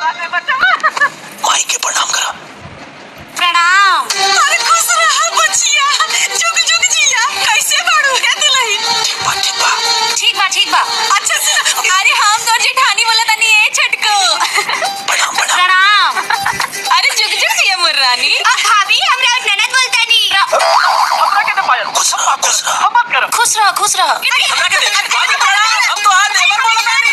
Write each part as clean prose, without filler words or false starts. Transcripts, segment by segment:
माई के प्रणाम करा। प्रणाम। अरे खुश रहा बचिया, जुग जुग जिया। कैसे बाड़ू है दुल्हन? ठीक बा। ठीक बा। अच्छा सुन, अरे हम तो जेठानी बोला तनी ए छटको। प्रणाम। अरे जुग जुग जिया मोर रानी। भाभी हमरा ननद बोलतानी। हमरा के दे पायल। खुश रह। मत करो। खुश रह। हमरा के दे। हम तो आज नेवर बोलतानी।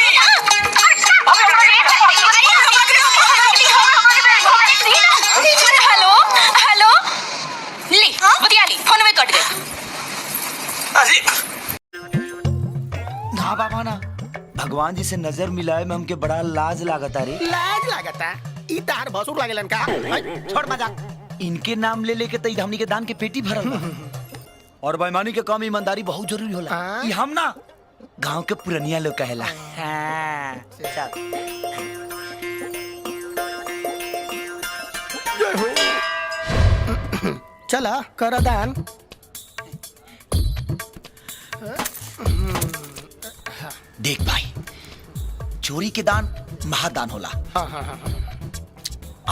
हेलो ले बतिया ली, फोन में कट गए। अरे ना बाबा ना, भगवान जी से नजर मिलाए में हमके बड़ा लाज लागता रे। लाज लागता ई तार भसुर लागेलन का? छोड़ मजाक। इनके नाम ले लेके तई हमनी के दान के पेटी भरल बा। और बेईमानी के काम ईमानदारी बहुत जरूरी होला। हाँ? ई हम ना गांव के पुरनिया लोग कहेला। हाँ, चल। चला कर दान। देख भाई, चोरी के दान महादान होला।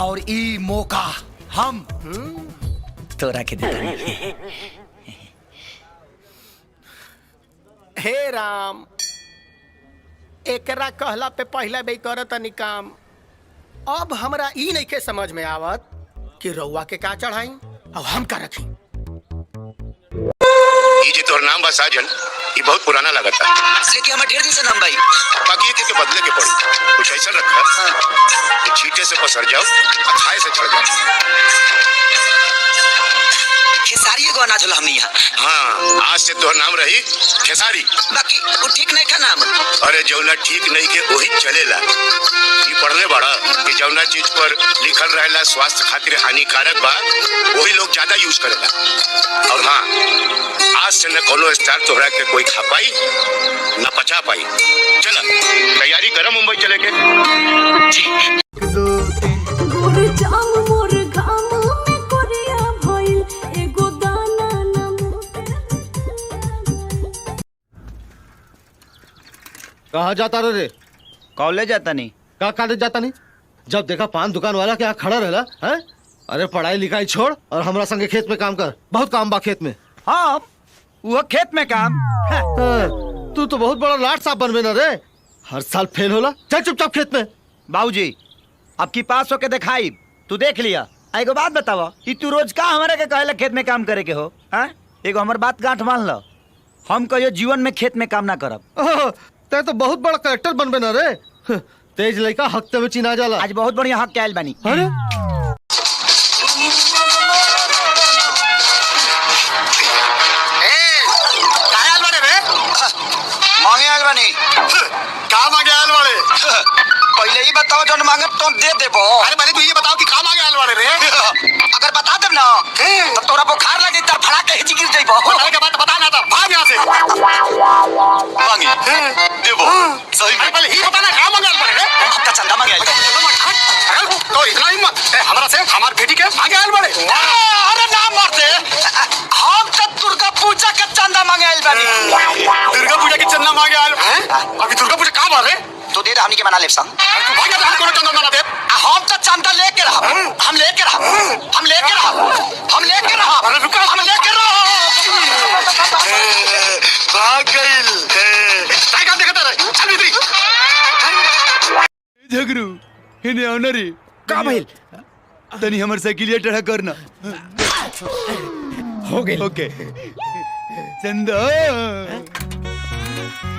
और ई मौका हम तोरा के देता। हे राम, एकरा कहला पे पहला बे करत तनी काम। अब हमरा ई नइखे समझ में आवत कि रउआ के का चढ़ाई और हम का रखी। ये जे तोहर नाम बा साजन, ये बहुत पुराना लगता। लेकिन हमें ढेर दिन से नाम भाई। बाकी के बदले के पड़ी कुछ ऐसा रखा कि छींटे से पसर जाओ और खाए से चढ़ जाओ। खेसारी एगो अनाज होला हमनी यहाँ। हाँ, आज से तोहर नाम रही खेसारी। बाकी वो ठीक नहीं का नाम। अरे जौना ठीक नहीं के वही चलेला। ये पढ़ले बड़ा कि जौना चीज पर लिखल रहेला स्वास्थ्य खातिर हानिकारक बा, वही लोग ज्यादा यूज करेला। और हाँ, आज से न कोनो स्टार तोहरा के कोई खा पाई न पचा पाई। चला तैयारी करो मुंबई चले के। कहाँ जाता रे? कॉलेज जाता नहीं। कहाँ कॉलेज जाता नहीं? जब देखा पान दुकान वाला क्या खड़ा रहला है? अरे पढ़ाई लिखाई छोड़ और हमरा संगे खेत में काम कर। बहुत काम बा खेत में। हाँ, वो खेत में काम। तू तो बहुत बड़ा लाट साहब बनबे ना रे। हर साल फेल होला। चल चुपचाप खेत में। बाबूजी, अब की पास होके दिखाई, तू देख लिया। एगो बात बतावा, कि तू रोज का हमारे के कहेला खेत में काम करे के हो? हाँ, एगो हमार बात गांठ मान लो, हम कहियो जीवन में खेत में काम ना करब। ते तो बहुत बड़ा करेक्टर बनबे ना रे। तेज लड़का हफ्ते में चिना जाला। आज बहुत बढ़िया हक के आयल बानी। अरे मांगे आयल बानी। का मांगे आयल वाले? पहले ही बताओ, जो मांगे तो दे देबो। अरे पहले तू ये बताओ कि का मांगे आयल वाले रे? अगर बता देब ना तो तोरा बुखार लगी तर फड़ा के हिच गिर जाइबो। अरे के बात बता ना था, भाग यहाँ से। मांगी देबो। सही में पहले ही बता ना का मांगे आयल वाले रे? अब का चंदा मांगे आयल बा। तो इतना हिम्मत हमरा से हमार बेटी के मांगे आयल वाले? अरे ना मरते, हम तो दुर्गा पूजा के चंदा मांगे आयल बानी। दुर्गा पूजा की चंदा मांगे आयल? अभी दुर्गा पूजा कहाँ बार है? तो दे हमनी के मना लेब संग। तू भाग जा, हम कोनो चंदा ना दे। हम तो चंदा लेके रहा। हम लेके रहा। अरे रुका, हम लेके रहा। भाग गइल। काय काम देखत रहे? चल भीतरी। झगरू इन्हें ऑनरी का भइल? तनी हमर साइकिलिया टढ़ा करना। हो गए। ओके। चंदा,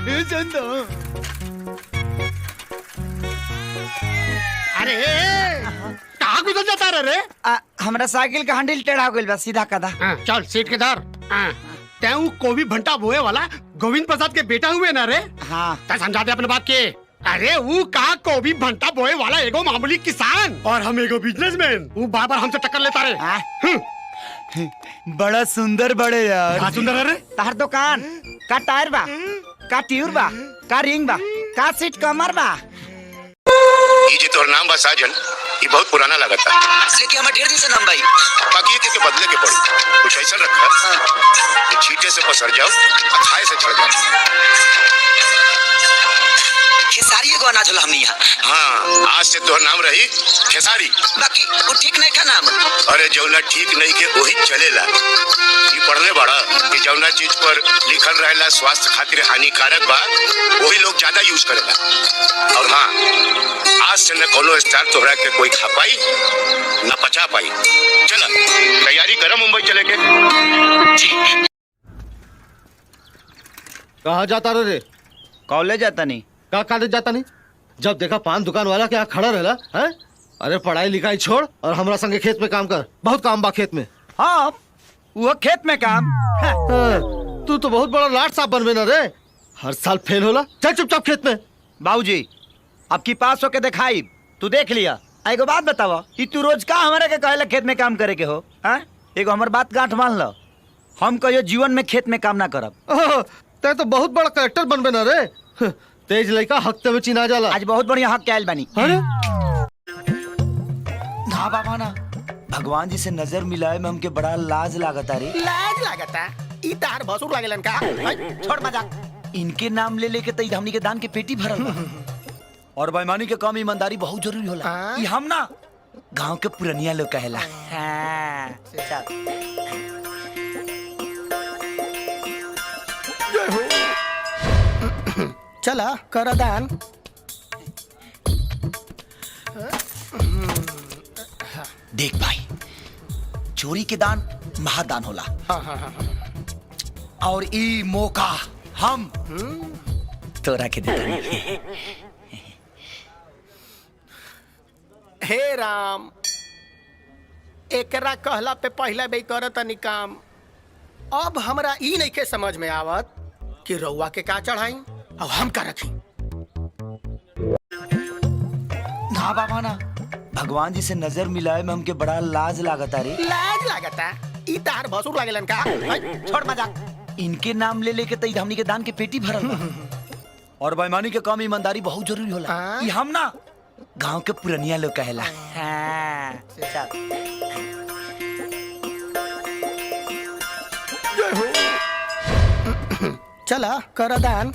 ए चंदा। अरे कहाँ गुजर जाता रे? हमरा साइकिल का हैंडल टेढ़ा हो गइल बा, सीधा कदा। चल सीट के धर। तैं कोवी भंटा बोए वाला गोविंद प्रसाद के बेटा हुए ना रे? हाँ, तै समझा दे अपने बात के। अरे वो का कोवी भंटा बोए वाला एगो मामूली किसान और हम एगो बिजनेसमैन। वो बार बार हमसे टक्कर लेता रे। हाँ। बड़ा सुंदर बड़े यार। कहाँ सुंदर है रे? तार दुकान का टायर बा, का ट्यूब बा, का रिंग बा, का सीट कमर बा। ये जे तोहर नाम बा साजन, ये बहुत पुराना लगता। लेकिन हमें ढेर दिन से नाम भाई। बाकी के बदले के पड़ी कुछ ऐसा रखा कि छींटे से पसर जाओ और खाए से चढ़ जाओ। खेसारी एगो अनाज होला हमनी यहाँ। हाँ, आज से तोहर नाम रही खेसारी। बाकी वो ठीक नहीं का नाम। अरे जौना ठीक नहीं के वही चलेला। ये पढ़ले बड़ा कि जौना चीज पर लिखल रहेला स्वास्थ्य खातिर हानिकारक बा वही लोग ज्यादा यूज करेला। और हाँ, आज से न कोनो स्टार तोहरा के कोई खा पाई न पचा पाई। चला तैयारी करो मुंबई चले के। कहाँ जाता रे? कॉलेज जाता नहीं। का कॉलेज जाता नहीं? जब देखा पान दुकान वाला क्या खड़ा रहला है? अरे पढ़ाई लिखाई छोड़ और हमरा संगे खेत में काम कर, बहुत काम बा खेत में। हाँ, वो खेत में काम। तू तो बहुत बड़ा लाट साहब बनबे ना रे, हर साल फेल होला। चल चुपचाप खेत में। बाबूजी, अब की पास होके दिखाई, तू देख लिया। एगो बात बतावा, कि तू रोज का हमारे के कहेला खेत में काम करे के हो? हाँ, एगो हमार बात गांठ मान लो, हम कहियो जीवन में खेत में काम ना करब। ते तो बहुत बड़ा करेक्टर बनबे ना रे, तेज लड़का हफ्ते में चिना जाला। आज बहुत बढ़िया हक के आयल बानी। अरे ना बाबा ना, भगवान जी से नजर मिलाए में हमके बड़ा लाज लागता रे। लाज लागता? ई तार भसुर लागेलन का? छोड़ मजाक। इनके नाम ले लेके तो हमनी के दान के पेटी भरल बा। और बेईमानी के काम ईमानदारी बहुत जरूरी होला। हाँ। ई हम ना, गांव के पुरनिया लोग कहेला। हाँ, चल। चला कर दान। देख भाई, चोरी के दान महादान होला। हाँ हाँ हाँ। और ई मौका हम तोरा के देता। हे राम, एकरा कहला पे पहला बे करत तनी काम। अब हमरा ई नहीं के समझ में आवत कि रउआ के का चढ़ाई और हम का रखी। ना बाबा ना, भगवान जी से नजर मिलाए में हमके बड़ा लाज लागता रे। लाज लागता? ई तार भसुर लागेलन का? छोड़ मजाक। इनके नाम ले लेके तो हमनी के दान के पेटी भरल बा। और बेईमानी के काम ईमानदारी बहुत जरूरी होला। हाँ। ई हम ना, गांव के पुरनिया लोग कहेला। हाँ, चल। चला कर दान।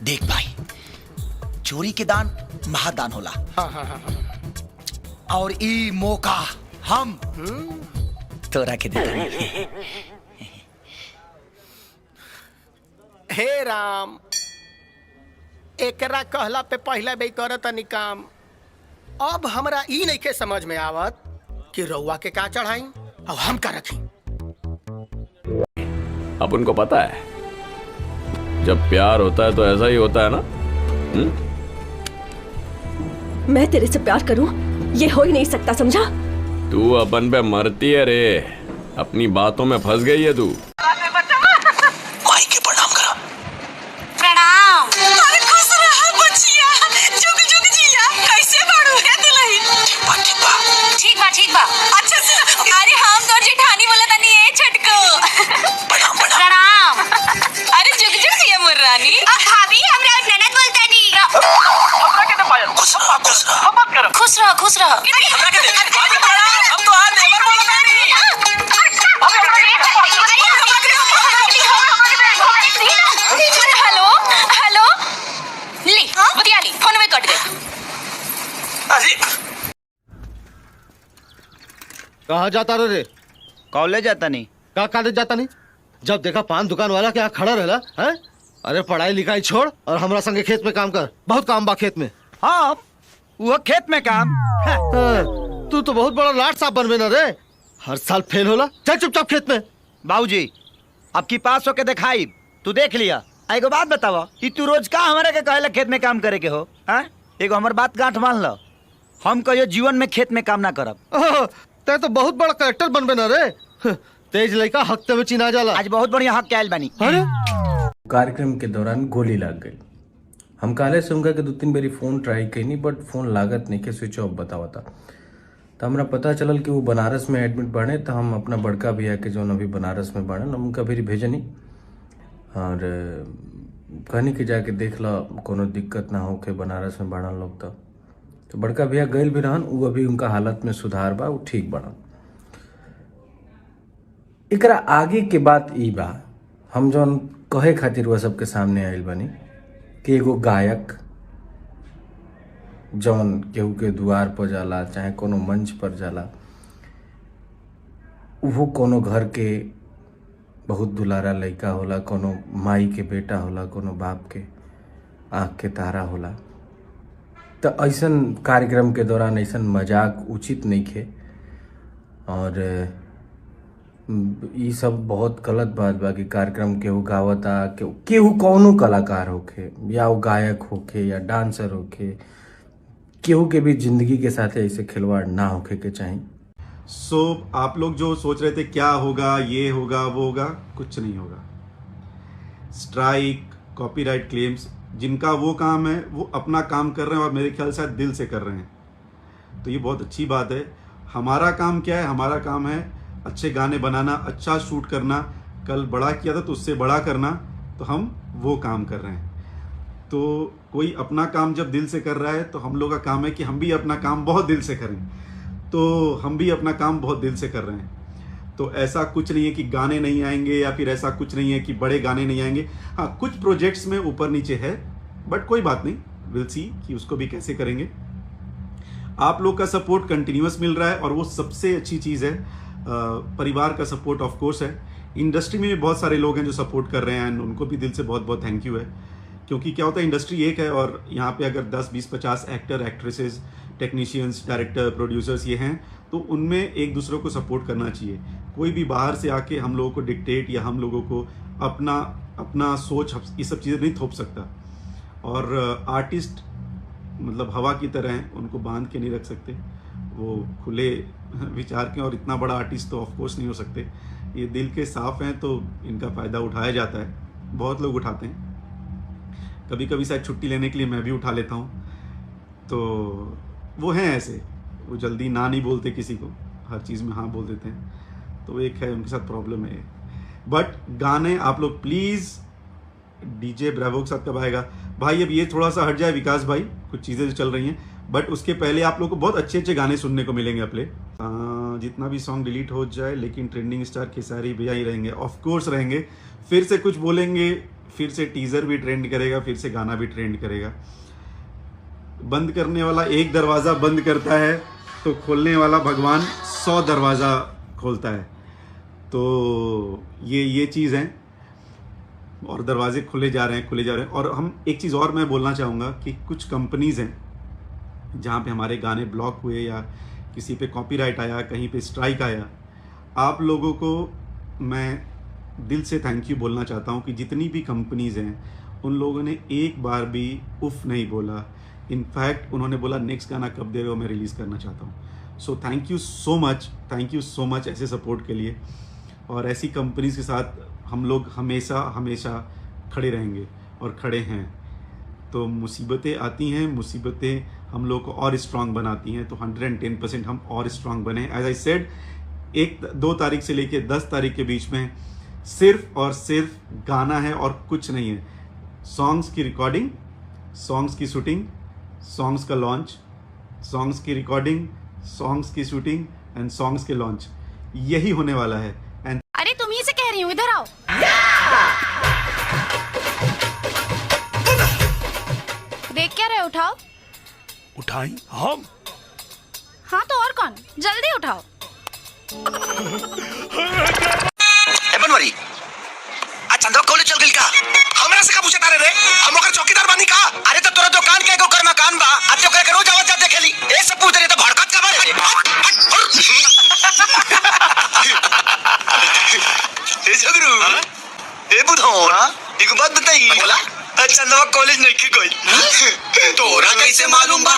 देख भाई, चोरी के दान महादान होला। हाँ हाँ हाँ। और ई मौका हम तोरा के देता। हे राम, एकरा कहला पे पहला बे करत तनी काम। अब हमरा ई नहीं के समझ में आवत कि रउआ के का चढ़ाई और हम का रखी। अब उनको पता है, जब प्यार होता है तो ऐसा ही होता है ना। मैं तेरे से प्यार करूं ये हो ही नहीं सकता, समझा? तू अपन पे मरती है रे, अपनी बातों में फंस गई है तू। माई के प्रणाम करा। प्रणाम। अरे खुश रहा बचिया, जुग जुग जिया। कैसे बाड़ू है दुल्हन? ठीक बा ठीक बा। ठीक बा, ठीक बा। अच्छा सुन, अरे हम तो जेठानी बोला तनी ए छटको। प्रणाम प्रणाम। प्रणाम। अरे जुग जुग जिया मोर रानी। भाभी हमरा ननद बोलता नहीं। खुश रहो खुश रहो। खुश रहो, खुश रहो। हम तो आज नेबर बोलता नहीं। हेलो हेलो, ली बतिया ली, फोन में कट गई। अरे कहाँ जाता रे? कॉलेज जाता नहीं। का कॉलेज जाता नहीं? जब देखा पान दुकान वाला क्या खड़ा रहला है? अरे पढ़ाई लिखाई छोड़ और हमरा संगे खेत में काम कर, बहुत काम बा खेत में। हाँ, वो खेत में काम। तू तो बहुत बड़ा लाट साहब बनबे ना रे, हर साल फेल होला। चल चुपचाप खेत में। बाबूजी, अब की पास होके दिखाई, तू देख लिया। एगो बात बतावा, कि तू रोज का हमारे के कहेला खेत में काम करे के हो? हाँ, एगो हमार बात गांठ मान लो, हम कहियो जीवन में खेत में काम ना करब। ते तो बहुत बड़ा करेक्टर बनबे ना रे, तेज लड़का हफ्ते में चिना जाला। आज बहुत बढ़िया हक के आयल बानी। अरे कार्यक्रम के दौरान गोली लग गई। हम काले से उनका के 2-3 बारी फोन ट्राई कैनी, बट फोन लागत नहीं के स्विच ऑफ बतावा था। तो हमरा पता चलल कि वो बनारस में एडमिट बाड़े। तो हम अपना बड़का भैया के जो अभी बनारस में बाड़े उनका भी भेजनी और कहनी कि जाके देख ला कोनो दिक्कत ना हो के बनारस में बाड़न लोग। तो बड़का भैया गइल भी रहन, वो अभी उनका हालत में सुधार बा, वो ठीक बाड़न। एकरा आगे के बात ई बा, हम जौन कहे खातिर वह सबके सामने आयल बनी कि एगो गायक जौन केहू के द्वार पर जाला चाहे कोनो मंच पर जाला, वो कोनो घर के बहुत दुलारा लड़का होला, कोनो माई के बेटा होला, कोनो बाप के आँख के तारा होला। तो ऐसन कार्यक्रम के दौरान ऐसन मजाक उचित नहीं खे और ये सब बहुत गलत बात बा कि कार्यक्रम केहू गावता, केहू कौनो कलाकार होखे या वो गायक होखे या डांसर होखे, केहू के भी जिंदगी के साथ ऐसे खिलवाड़ ना होखे के चाहिए। आप लोग जो सोच रहे थे क्या होगा, ये होगा वो होगा, कुछ नहीं होगा। स्ट्राइक, कॉपीराइट क्लेम्स, जिनका वो काम है वो अपना काम कर रहे हैं और मेरे ख्याल से दिल से कर रहे हैं, तो ये बहुत अच्छी बात है। हमारा काम क्या है? हमारा काम है अच्छे गाने बनाना, अच्छा शूट करना, कल बड़ा किया था तो उससे बड़ा करना, तो हम वो काम कर रहे हैं। तो कोई अपना काम जब दिल से कर रहा है तो हम लोग का काम है कि हम भी अपना काम बहुत दिल से करें, तो हम भी अपना काम बहुत दिल से कर रहे हैं। तो ऐसा कुछ नहीं है कि गाने नहीं आएंगे या फिर ऐसा कुछ नहीं है कि बड़े गाने नहीं आएंगे। हाँ, कुछ प्रोजेक्ट्स में ऊपर नीचे है, बट कोई बात नहीं, विल सी कि उसको भी कैसे करेंगे। आप लोग का सपोर्ट कंटिन्यूअस मिल रहा है और वो सबसे अच्छी चीज़ है। परिवार का सपोर्ट ऑफ कोर्स है। इंडस्ट्री में भी बहुत सारे लोग हैं जो सपोर्ट कर रहे हैं एंड उनको भी दिल से बहुत बहुत थैंक यू है, क्योंकि क्या होता है इंडस्ट्री एक है और यहाँ पे अगर 10, 20, 50 actor, actresses, technicians, director, producers ये हैं, तो उनमें एक दूसरे को सपोर्ट करना चाहिए। कोई भी बाहर से आके हम लोगों को डिक्टेट या हम लोगों को अपना सोच, ये सब चीज़ें नहीं थोप सकता। और आर्टिस्ट मतलब हवा की तरह हैं, उनको बांध के नहीं रख सकते, वो खुले विचार के, और इतना बड़ा आर्टिस्ट तो ऑफ कोर्स नहीं हो सकते। ये दिल के साफ हैं तो इनका फ़ायदा उठाया जाता है, बहुत लोग उठाते हैं। कभी कभी शायद छुट्टी लेने के लिए मैं भी उठा लेता हूँ। तो वो हैं ऐसे, वो जल्दी ना नहीं बोलते किसी को, हर चीज़ में हाँ बोल देते हैं, तो एक है उनके साथ प्रॉब्लम है। बट गाने आप लोग प्लीज़, डीजे ब्रेवो के साथ कब आएगा भाई? अब ये थोड़ा सा हट जाए विकास भाई, कुछ चीज़ें जो चल रही हैं, बट उसके पहले आप लोग को बहुत अच्छे अच्छे गाने सुनने को मिलेंगे अपने। जितना भी सॉन्ग डिलीट हो जाए लेकिन ट्रेंडिंग स्टार खेसारी भैया ही रहेंगे, ऑफ कोर्स रहेंगे। फिर से कुछ बोलेंगे, फिर से टीज़र भी ट्रेंड करेगा, फिर से गाना भी ट्रेंड करेगा। बंद करने वाला एक दरवाज़ा बंद करता है तो खोलने वाला भगवान 100 दरवाज़ा खोलता है। तो ये चीज़ है और दरवाजे खुले जा रहे हैं। और हम एक चीज़ और मैं बोलना चाहूँगा कि कुछ कंपनीज़ हैं जहाँ पे हमारे गाने ब्लॉक हुए या किसी पे कॉपीराइट आया, कहीं पे स्ट्राइक आया, आप लोगों को मैं दिल से थैंक यू बोलना चाहता हूँ कि जितनी भी कंपनीज़ हैं उन लोगों ने एक बार भी उफ नहीं बोला। इनफैक्ट उन्होंने बोला नेक्स्ट गाना कब दे रहे हो, मैं रिलीज़ करना चाहता हूँ। So thank you so much ऐसे सपोर्ट के लिए, और ऐसी कंपनीज़ के साथ हम लोग हमेशा खड़े रहेंगे और खड़े हैं। तो मुसीबतें आती हैं, मुसीबतें हम लोग को और स्ट्रांग बनाती हैं, तो 110% हम और स्ट्रांग बने। एज आई सेड, 2 तारीख से लेके 10 तारीख के बीच में सिर्फ और सिर्फ गाना है और कुछ नहीं है। सॉन्ग्स की रिकॉर्डिंग, सॉन्ग्स की शूटिंग, सॉन्ग्स का लॉन्च, सॉन्ग्स की रिकॉर्डिंग, सॉन्ग्स की शूटिंग एंड सॉन्ग्स के लॉन्च, यही होने वाला है। एंड अरे तुम ही से कह रही हूँ, इधर आओ। देख क्या रहे हो? उठाओ। उठाई हम? हाँ तो और कौन, जल्दी उठाओ। बनवारी आज चंद्रा कॉलेज चल गई का? हमरा से का पूछे तारे रे? हम ओकर चौकीदार बानी का? अरे तो तोरा दुकान के को कर मकान बा, अब तो करे रोज आवाज जब देखेली ए सब पूछ रहे तो भड़कत का बारे। ए झगरू, ए बुढ़ौरा, एक बात बताई। बोला चंद्रा कॉलेज नहीं की गई, तोरा कैसे मालूम बा?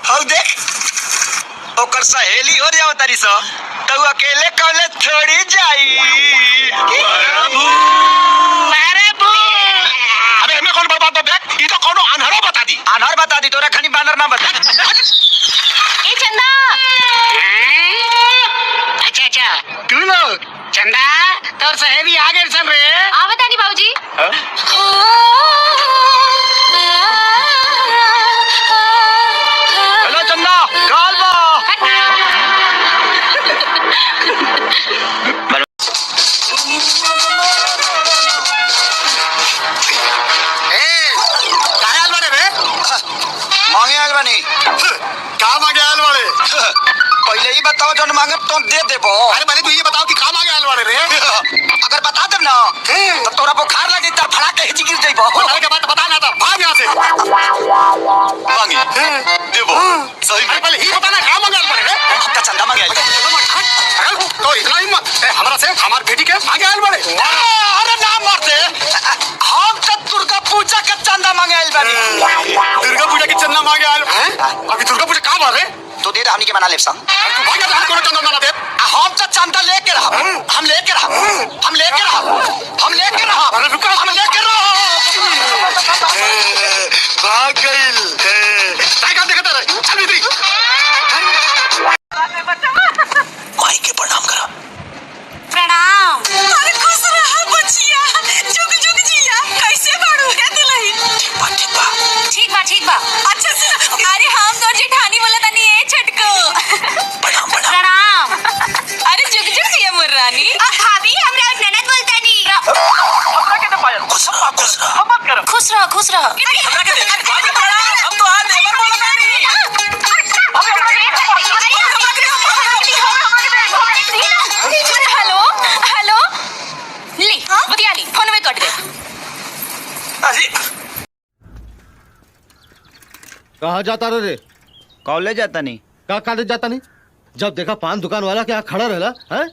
हाउ देख ओकर सहेली हो जाओ तारी सो, तो अकेले कॉलेज थोड़ी जाई। अबे हमें कौन बात देख, ये तो कोनो अनहरो बता दी तोरा खनी बानर ना बता। ए चंदा। अच्छा तू लोग चंदा तोर सहेली आ गए सन रे। आवता नहीं बाबूजी। हेलो चंदा, कॉल बा। आयल बानी का मांगे आयल वाले? पहले ही बताओ जौन मांगे तो दे देबो। अरे पहले तू ये बताओ कि का मांगे आयल वाले रे? अगर बता देब ना तो तोरा बुखार लग जइता, फड़ा के हिच गिर जइबो। बताने के बाद बता ना था, भाग यहाँ से। मांगी देबो सही। अरे पहले ही बताना का मांगे आयल वाले रे? आपका चंदा मांगे आयल बा। तो इतना हिम्मत हमरा से हमार बेटी के मांगे आयल वाले? अरे ना मार दे, हम तो दुर्गा पूजा के चंदा मांगे आयल बानी। दुर्गा पूजा की चंदा मांगे आयल हैं? अभी दुर्गा पूजा कहाँ बार है? तो दे हमनी के मना लेब संग। तू भाग जा, हम कोनो चंदा ना दे। हम तो चंदा लेके रहा, हम लेके रहा, हम लेके रहा, हम लेके रहा। अरे रुको, हम लेके रहा। भाग गइल। काय काम देखत है? चल भीतरी। माई के प्रणाम करा। प्रणाम। अरे खुश रहा बचिया, जुग जुग जिया। कैसे बाड़ू है दुल्हन? ठीक बा ठीक बा ठीक बा ठीक बा। अच्छा सुनो, अरे हम तो जेठानी बोला तनी ए छटको। प्रणाम प्रणाम। प्रणाम। अरे जुग जुग जिया मोर रानी। भाभी हमरा ननद बोलतानी। हमरा के दे पायल। खुश रह खुश रह। हम बात करब। खुश रह खुश रह। हमरा के दे। प्रणाम, हम तो आज देवर बोलतानी। हेलो हेलो ले बतिया ली, फोन में कट दे। अजी कहाँ जाता रे? कॉलेज जाता नहीं। का कॉलेज जाता नहीं? जब देखा पान दुकान वाला क्या खड़ा रहला है?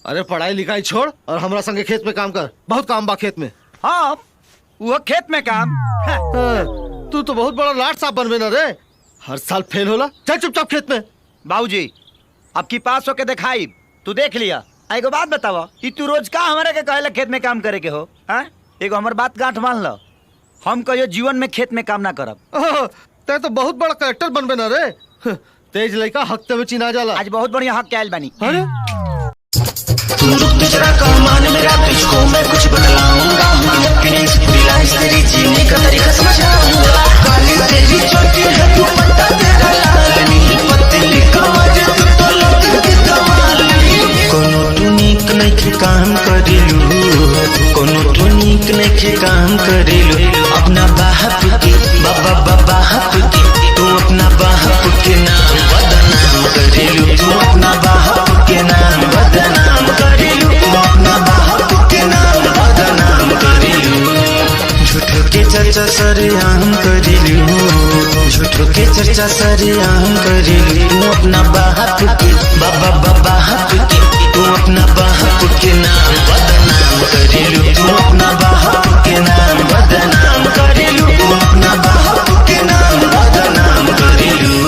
अरे पढ़ाई लिखाई छोड़ और हमरा संगे खेत में काम कर, बहुत काम बा खेत में। हाँ वो खेत में काम। हाँ। तू तो बहुत बड़ा लाट साहब बनबे ना रे, हर साल फेल होला। चल चुपचाप खेत में। बाबूजी अब की पास होके दिखाई, तू देख लिया। एगो बात बतावा कि तू रोज का हमारे के कहेला खेत में काम करे के हो? हाँ एगो हमर बात गांठ मान लो, हम कहियो जीवन में खेत में काम ना करब। ते तो बहुत बड़ा कलेक्टर बनबे ना रे, तेज लड़का हफ्ते में चिना जाला। आज बहुत बढ़िया हक के आयल बानी। अरे तुम रुक तुझरा का मान मेरा, तुझको मैं कुछ बतलाऊंगा। अपनी इस पूरी लाइफ तेरी जीने का तरीका समझाऊंगा। काली तेरी चोटी है तू पत्ता तेरा लाल नहीं, पतली कमर तू तो लौट के कमाल नहीं। कोनो तू नीक नहीं काम करिलू, कोनो तू नीक नहीं काम करिलू। अपना बाप की बाबा बाप की तू अपना बाप के नाम बदनाम करिलू। तू अपना बाप के नाम बदनाम करिलू। तू अपना बाप के नाम बदनाम करिलू। झूठो के चर्चा सरेआम करिलू, झूठो के चर्चा सरेआम करिलू। तू अपना बाप के बाबा बाप की तू अपना बाप के नाम बदनाम करिलू। तू अपना बाप के नाम बदनाम करिलू। तू अपना बाप के नाम बदनाम करिलू।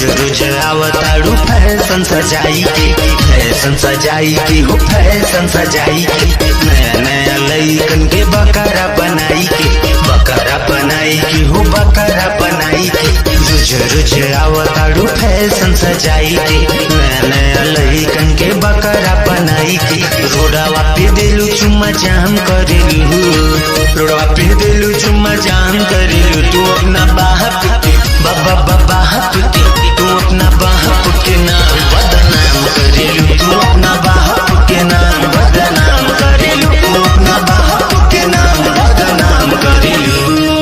रोज आवताड़ू फैशन सजाई के, फैशन सजाई के हो फैशन सजाई के। नया नया लइकन के बकरा बनाई के, बकरा बनाई के हो बकरा बनाई के। रोज रोज आवताड़ू फैशन सजाई के, नया नया लइकन के बकरा बनाई के। रोडवा पे दिलू चुम्मा जाम करेलू, रोडवा पे दिलू चुम्मा जाम करेलू। तू अपना बाप के बाबा बाप के तू अपना बाप के नाम बदनाम करेलू। तू अपना बाप के नाम बदनाम करेलू। तू अपना बाप के नाम बदनाम करेलू।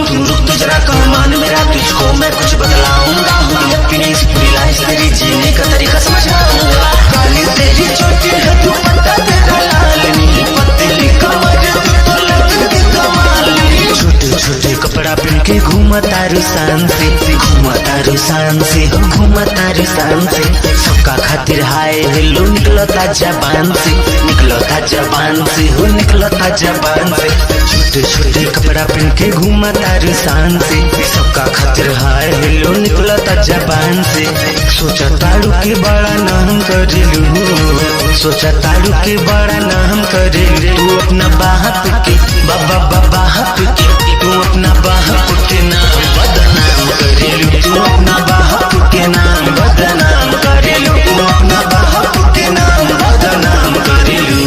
तुम रुक तुझरा का मान मेरा, तुझको मैं कुछ बतलाऊंगा। अपनी इस पूरी लाइफ तेरी जीने का तरीका समझाऊंगा। काली तेरी चोटी है तू पत्ता तेरा लाल नहीं, पतली कमर तू तो लौट के कमाल नहीं। छोटे छोटे कपड़ा पहन के घूमा तारू शान से, घूमा तारू शान से हो घूमा तारू शान से। सबका खातिर हाय हेलो निकलता जबान से, निकलता जबान से हो निकलता जबान से। छोटे छोटे कपड़ा पहन के घूमा तारू शान से, सबका खातिर हाय हेलो निकलता जबान से। सोचा तारू के बड़ा नाम करेलू, सोचा तारू के बड़ा नाम करेलू। तू अपना बाप के बाबा बाप के तू अपना बाप के नाम बदनाम करेलू। तू अपना बाप के नाम बदनाम करेलू। तू अपना बाप के नाम बदनाम करेलू।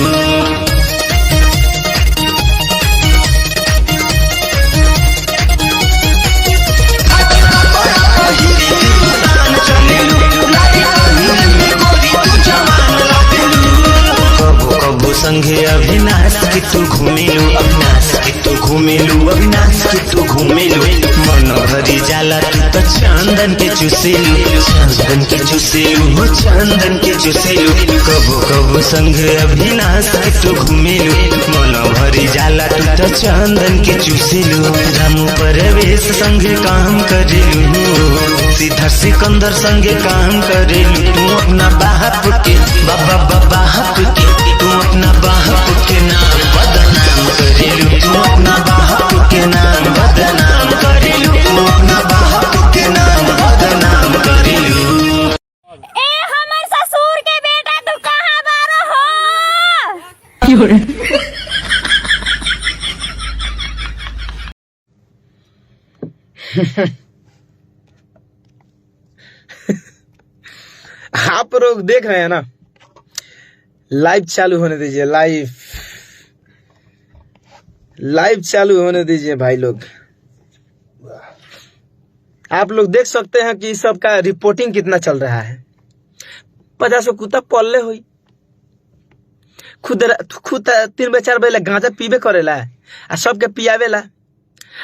संगे अविनाश की तू घूमेलू, अविनाश की तू घूमेलू, अविनाश की तू घूमेलू। मन भरी जाला तू तो चंदन के चुसेलू, चंदन के चुसेलू, हो चंदन के चुसेलू। कबो कबो संगे अविनाश की तू घूमेलू, मन भरी जाला तू तो चंदन के चुसेलू। रामू परवेश संगे काम करेलू, सीधा सिकंदर संगे काम करेलू। तू अपना बाप के बाबा बाप के, तू अपना बाप के नाम बदनाम करेलू, तू अपना बाप के नाम बदनाम करेलू, तू अपना बाप के नाम बदनाम करेलू। ए हमर ससुर के बेटा तू कहां बारो हो? आप लोग देख रहे हैं ना, लाइव चालू होने दीजिए, लाइव चालू होने दीजिए भाई लोग। आप लोग देख सकते हैं कि सब का रिपोर्टिंग कितना चल रहा है। 50 कुत्ता पल्ले हुई, खुद 3-4 बेला गांजा पीबे करेला आ सबके पियावेला।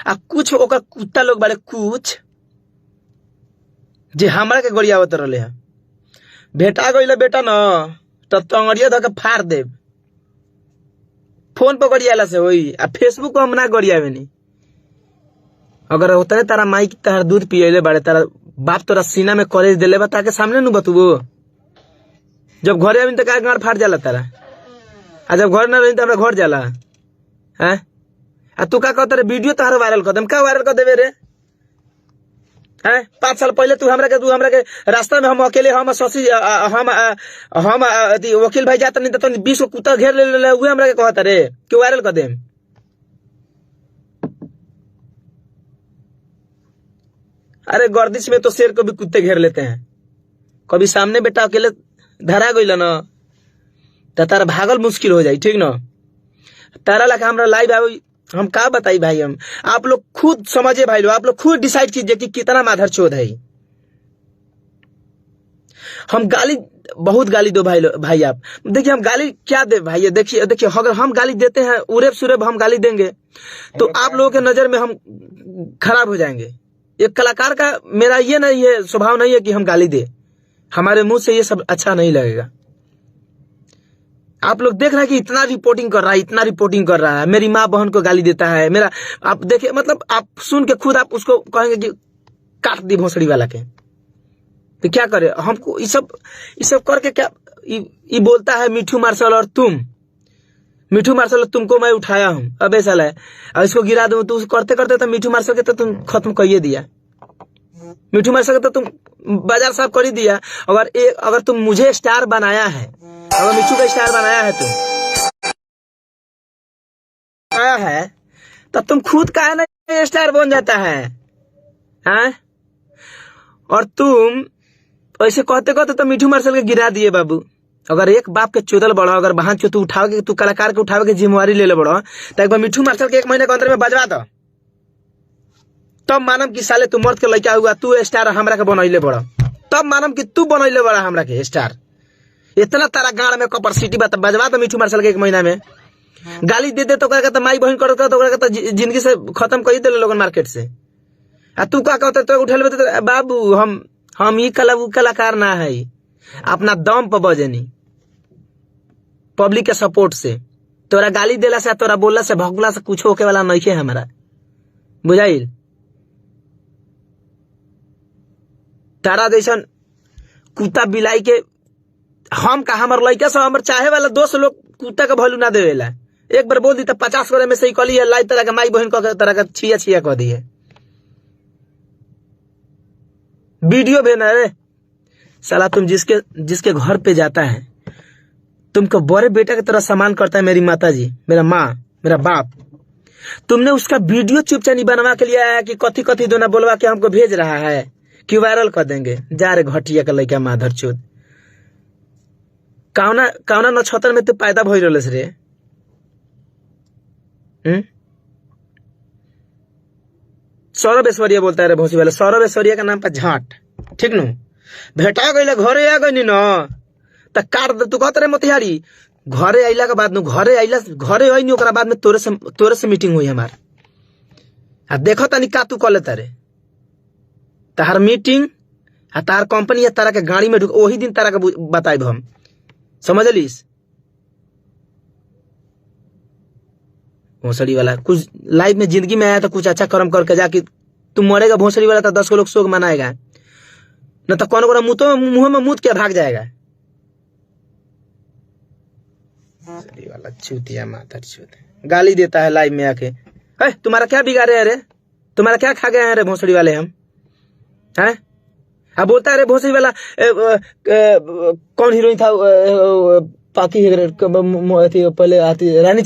आ कुछ ओकर कुत्ता लोग बारे कुछ जे हमरा के गोड़ियावत रहले है। भेटा गइले बेटा न तो तंगड़िया धके फाड़ देब। फोन पर गड़ियाला से होई आ फेसबुक पर हम ना गड़ियावे नी। अगर होता है तारा माई की तारा दूध पियले बाड़े, तारा बाप तोरा सीना में कॉलेज देले बा ताके सामने नु बतुबो। जब घरे आविन त का गाड़ फाड़ जाला तारा, आ जब घर ना रही त हमरा घर जाला हैं। आ तू का कहत रे वीडियो तारा वायरल कर देम, का वायरल कर देबे रे हैं? 5 साल पहले तू हमरा के रास्ता में हम अकेले हम शशि हम वकील भाई जाता नहीं तो 20 कुत्ता घेर ले हुए हमरा के कहता रे कि वायरल कर देम। अरे गर्दिश में तो शेर को भी कुत्ते घेर लेते हैं। कभी सामने बेटा अकेले धरा गइल न तो तारा भागल मुश्किल हो जाई, ठीक न। तारा लगा हमरा लाइव आवे, हम का बताई भाई। हम आप लोग खुद समझे भाई लोग, आप लोग खुद डिसाइड कीजिए कि कितना माधर चोद है। हम गाली बहुत गाली दो भाई आप देखिए हम गाली क्या दे भाई। देखिए अगर हम गाली देते हैं उरेब सुरेब हम गाली देंगे तो आप लोगों के नजर में हम खराब हो जाएंगे। एक कलाकार का मेरा ये नहीं है, स्वभाव नहीं है कि हम गाली दे। हमारे मुंह से ये सब अच्छा नहीं लगेगा। आप लोग देख रहे हैं कि इतना रिपोर्टिंग कर रहा है, मेरी माँ बहन को गाली देता है मेरा। आप देखिए मतलब आप सुन के खुद आप उसको कहेंगे कि काट दी भोसड़ी वाला के। तो क्या करे हमको ये सब करके क्या ये बोलता है मिठू मार्शल और मिठू मार्शल तुमको मैं उठाया हूं। अबे साला अब इसको गिरा दूं तो करते करते तो मिठू मार्शल के तो तुम खत्म कर ही दिया। मिठू मार्शल के तो तुम बाजार साफ कर ही दिया। अगर तुम मुझे स्टार बनाया है, अगर मिठू का स्टार बनाया है तब तुम खुद का है ना स्टार बन जाता है हाँ? और तुम ऐसे कहते कहते तो मिठू मार्शल के गिरा दिए बाबू। अगर एक बाप के चोदल बढ़ो, अगर बहान चो तू उठाओगे, तू कलाकार के उठावे के जिम्मेवारी ले बढ़ो तो एक बार मिठू मार्शल के 1 महीने के अंदर में बजवा दो, तब मानम कि साले तू मर्द के लड़का हुआ, तू स्टार हमरा के बनैले बड़ा, तब मानम कि तू बनैले बड़ा हमरा के स्टार। इतना तारा गाड़ में कैपेसिटी बात बजवा दो मिठू मार्शल के 1 महीना में। गाली दे दे तो कहता माई बहन करो तो जिंदगी से खत्म कर ही दे लोगन मार्केट से। आ तू का कहते तो उठल तो बाबू हम ये कलाकार ना है, अपना दम पर बजनी पब्लिक के सपोर्ट से। तोरा गाली देला से, तोरा बोलला से, भगला से कुछ होके वाला नहीं है हमारा, बुझाइल। तारा जैसन कुत्ता बिलाई के हम का हमर लड़का सब हमर चाहे वाला दोस्त लोग कुत्ता का वैल्यू ना देवेला। एक बार बोल दी तो 50 करे में से ही कली है लाइव तरह का माई बहन का तरह का छिया कह दी है। वीडियो भेजना रे साला तुम जिसके घर पे जाता है तुमको बड़े बेटा की तरह सम्मान करता है, मेरी माता जी, मेरा माँ, मेरा बाप। तुमने उसका वीडियो चुपचाप नहीं बनवा के लिए आया कि कथी दोना बोलवा के हमको भेज रहा है कि वायरल कर देंगे। जा रे घटिया का लड़का माधर चोद। कौना नक्षत्र में तू पैदा भई रहलस रे? सौरभ ऐश्वर्या बोलता है रे भोसी वाला। सौरभ ऐश्वर्या का नाम पर झाट, ठीक नु। भेटा गई घरे आ गई न तो काट दे। तू कहते रे मोतिहारी घरे अइला के बाद नु घरे आई नी ओकरा बाद में तोरे से मीटिंग हुई हमार आ देखो तनी का तू कले तारे तार मीटिंग आ तार कंपनी या तारा के गाड़ी में ढुक वही दिन तारा के बताइब हम समझ लीस भोसड़ी वाला कुछ लाइफ में जिंदगी में आया तो कुछ अच्छा कर्म करके जाके तू मरेगा भोसड़ी वाला तो 10 को लोग शोक मनाएगा न तो कौन मुंह में मुद के भाग जाएगा वाला चूतिया माता चूत गाली देता है लाइव में आके तुम्हारा क्या बिगाड़े अरे तुम्हारा क्या खा गए हैं रे भोसड़ी वाले हम हैं अब बोलता है रे भोसड़ी वाला कौन हीरोइन था पाकी पहले आती रानी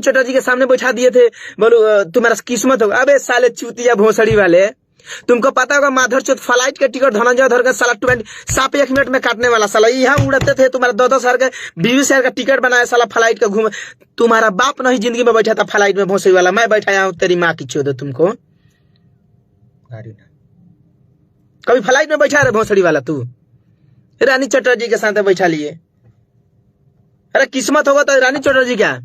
चटर्जी के सामने बैठा दिए थे बोलो तुम्हारा किस्मत होगा अबे साले चूतिया भोसड़ी वाले तुमको पता होगा माधर चौथ फ्लाइट के टिकट धनंजय धर का साला 1 मिनट में काटने वाला साला यहाँ उड़ते थे तुम्हारा 2-2 शहर का 20 शहर का टिकट बनाया साला फ्लाइट का घूम तुम्हारा बाप नहीं जिंदगी में बैठा था फ्लाइट में भोसड़ी वाला मैं बैठाया हूँ तेरी माँ की चोद तुमको कभी फ्लाइट में बैठा रहे भोसड़ी वाला तू रानी चटर्जी के साथ बैठा लिए अरे किस्मत होगा तो रानी चटर्जी क्या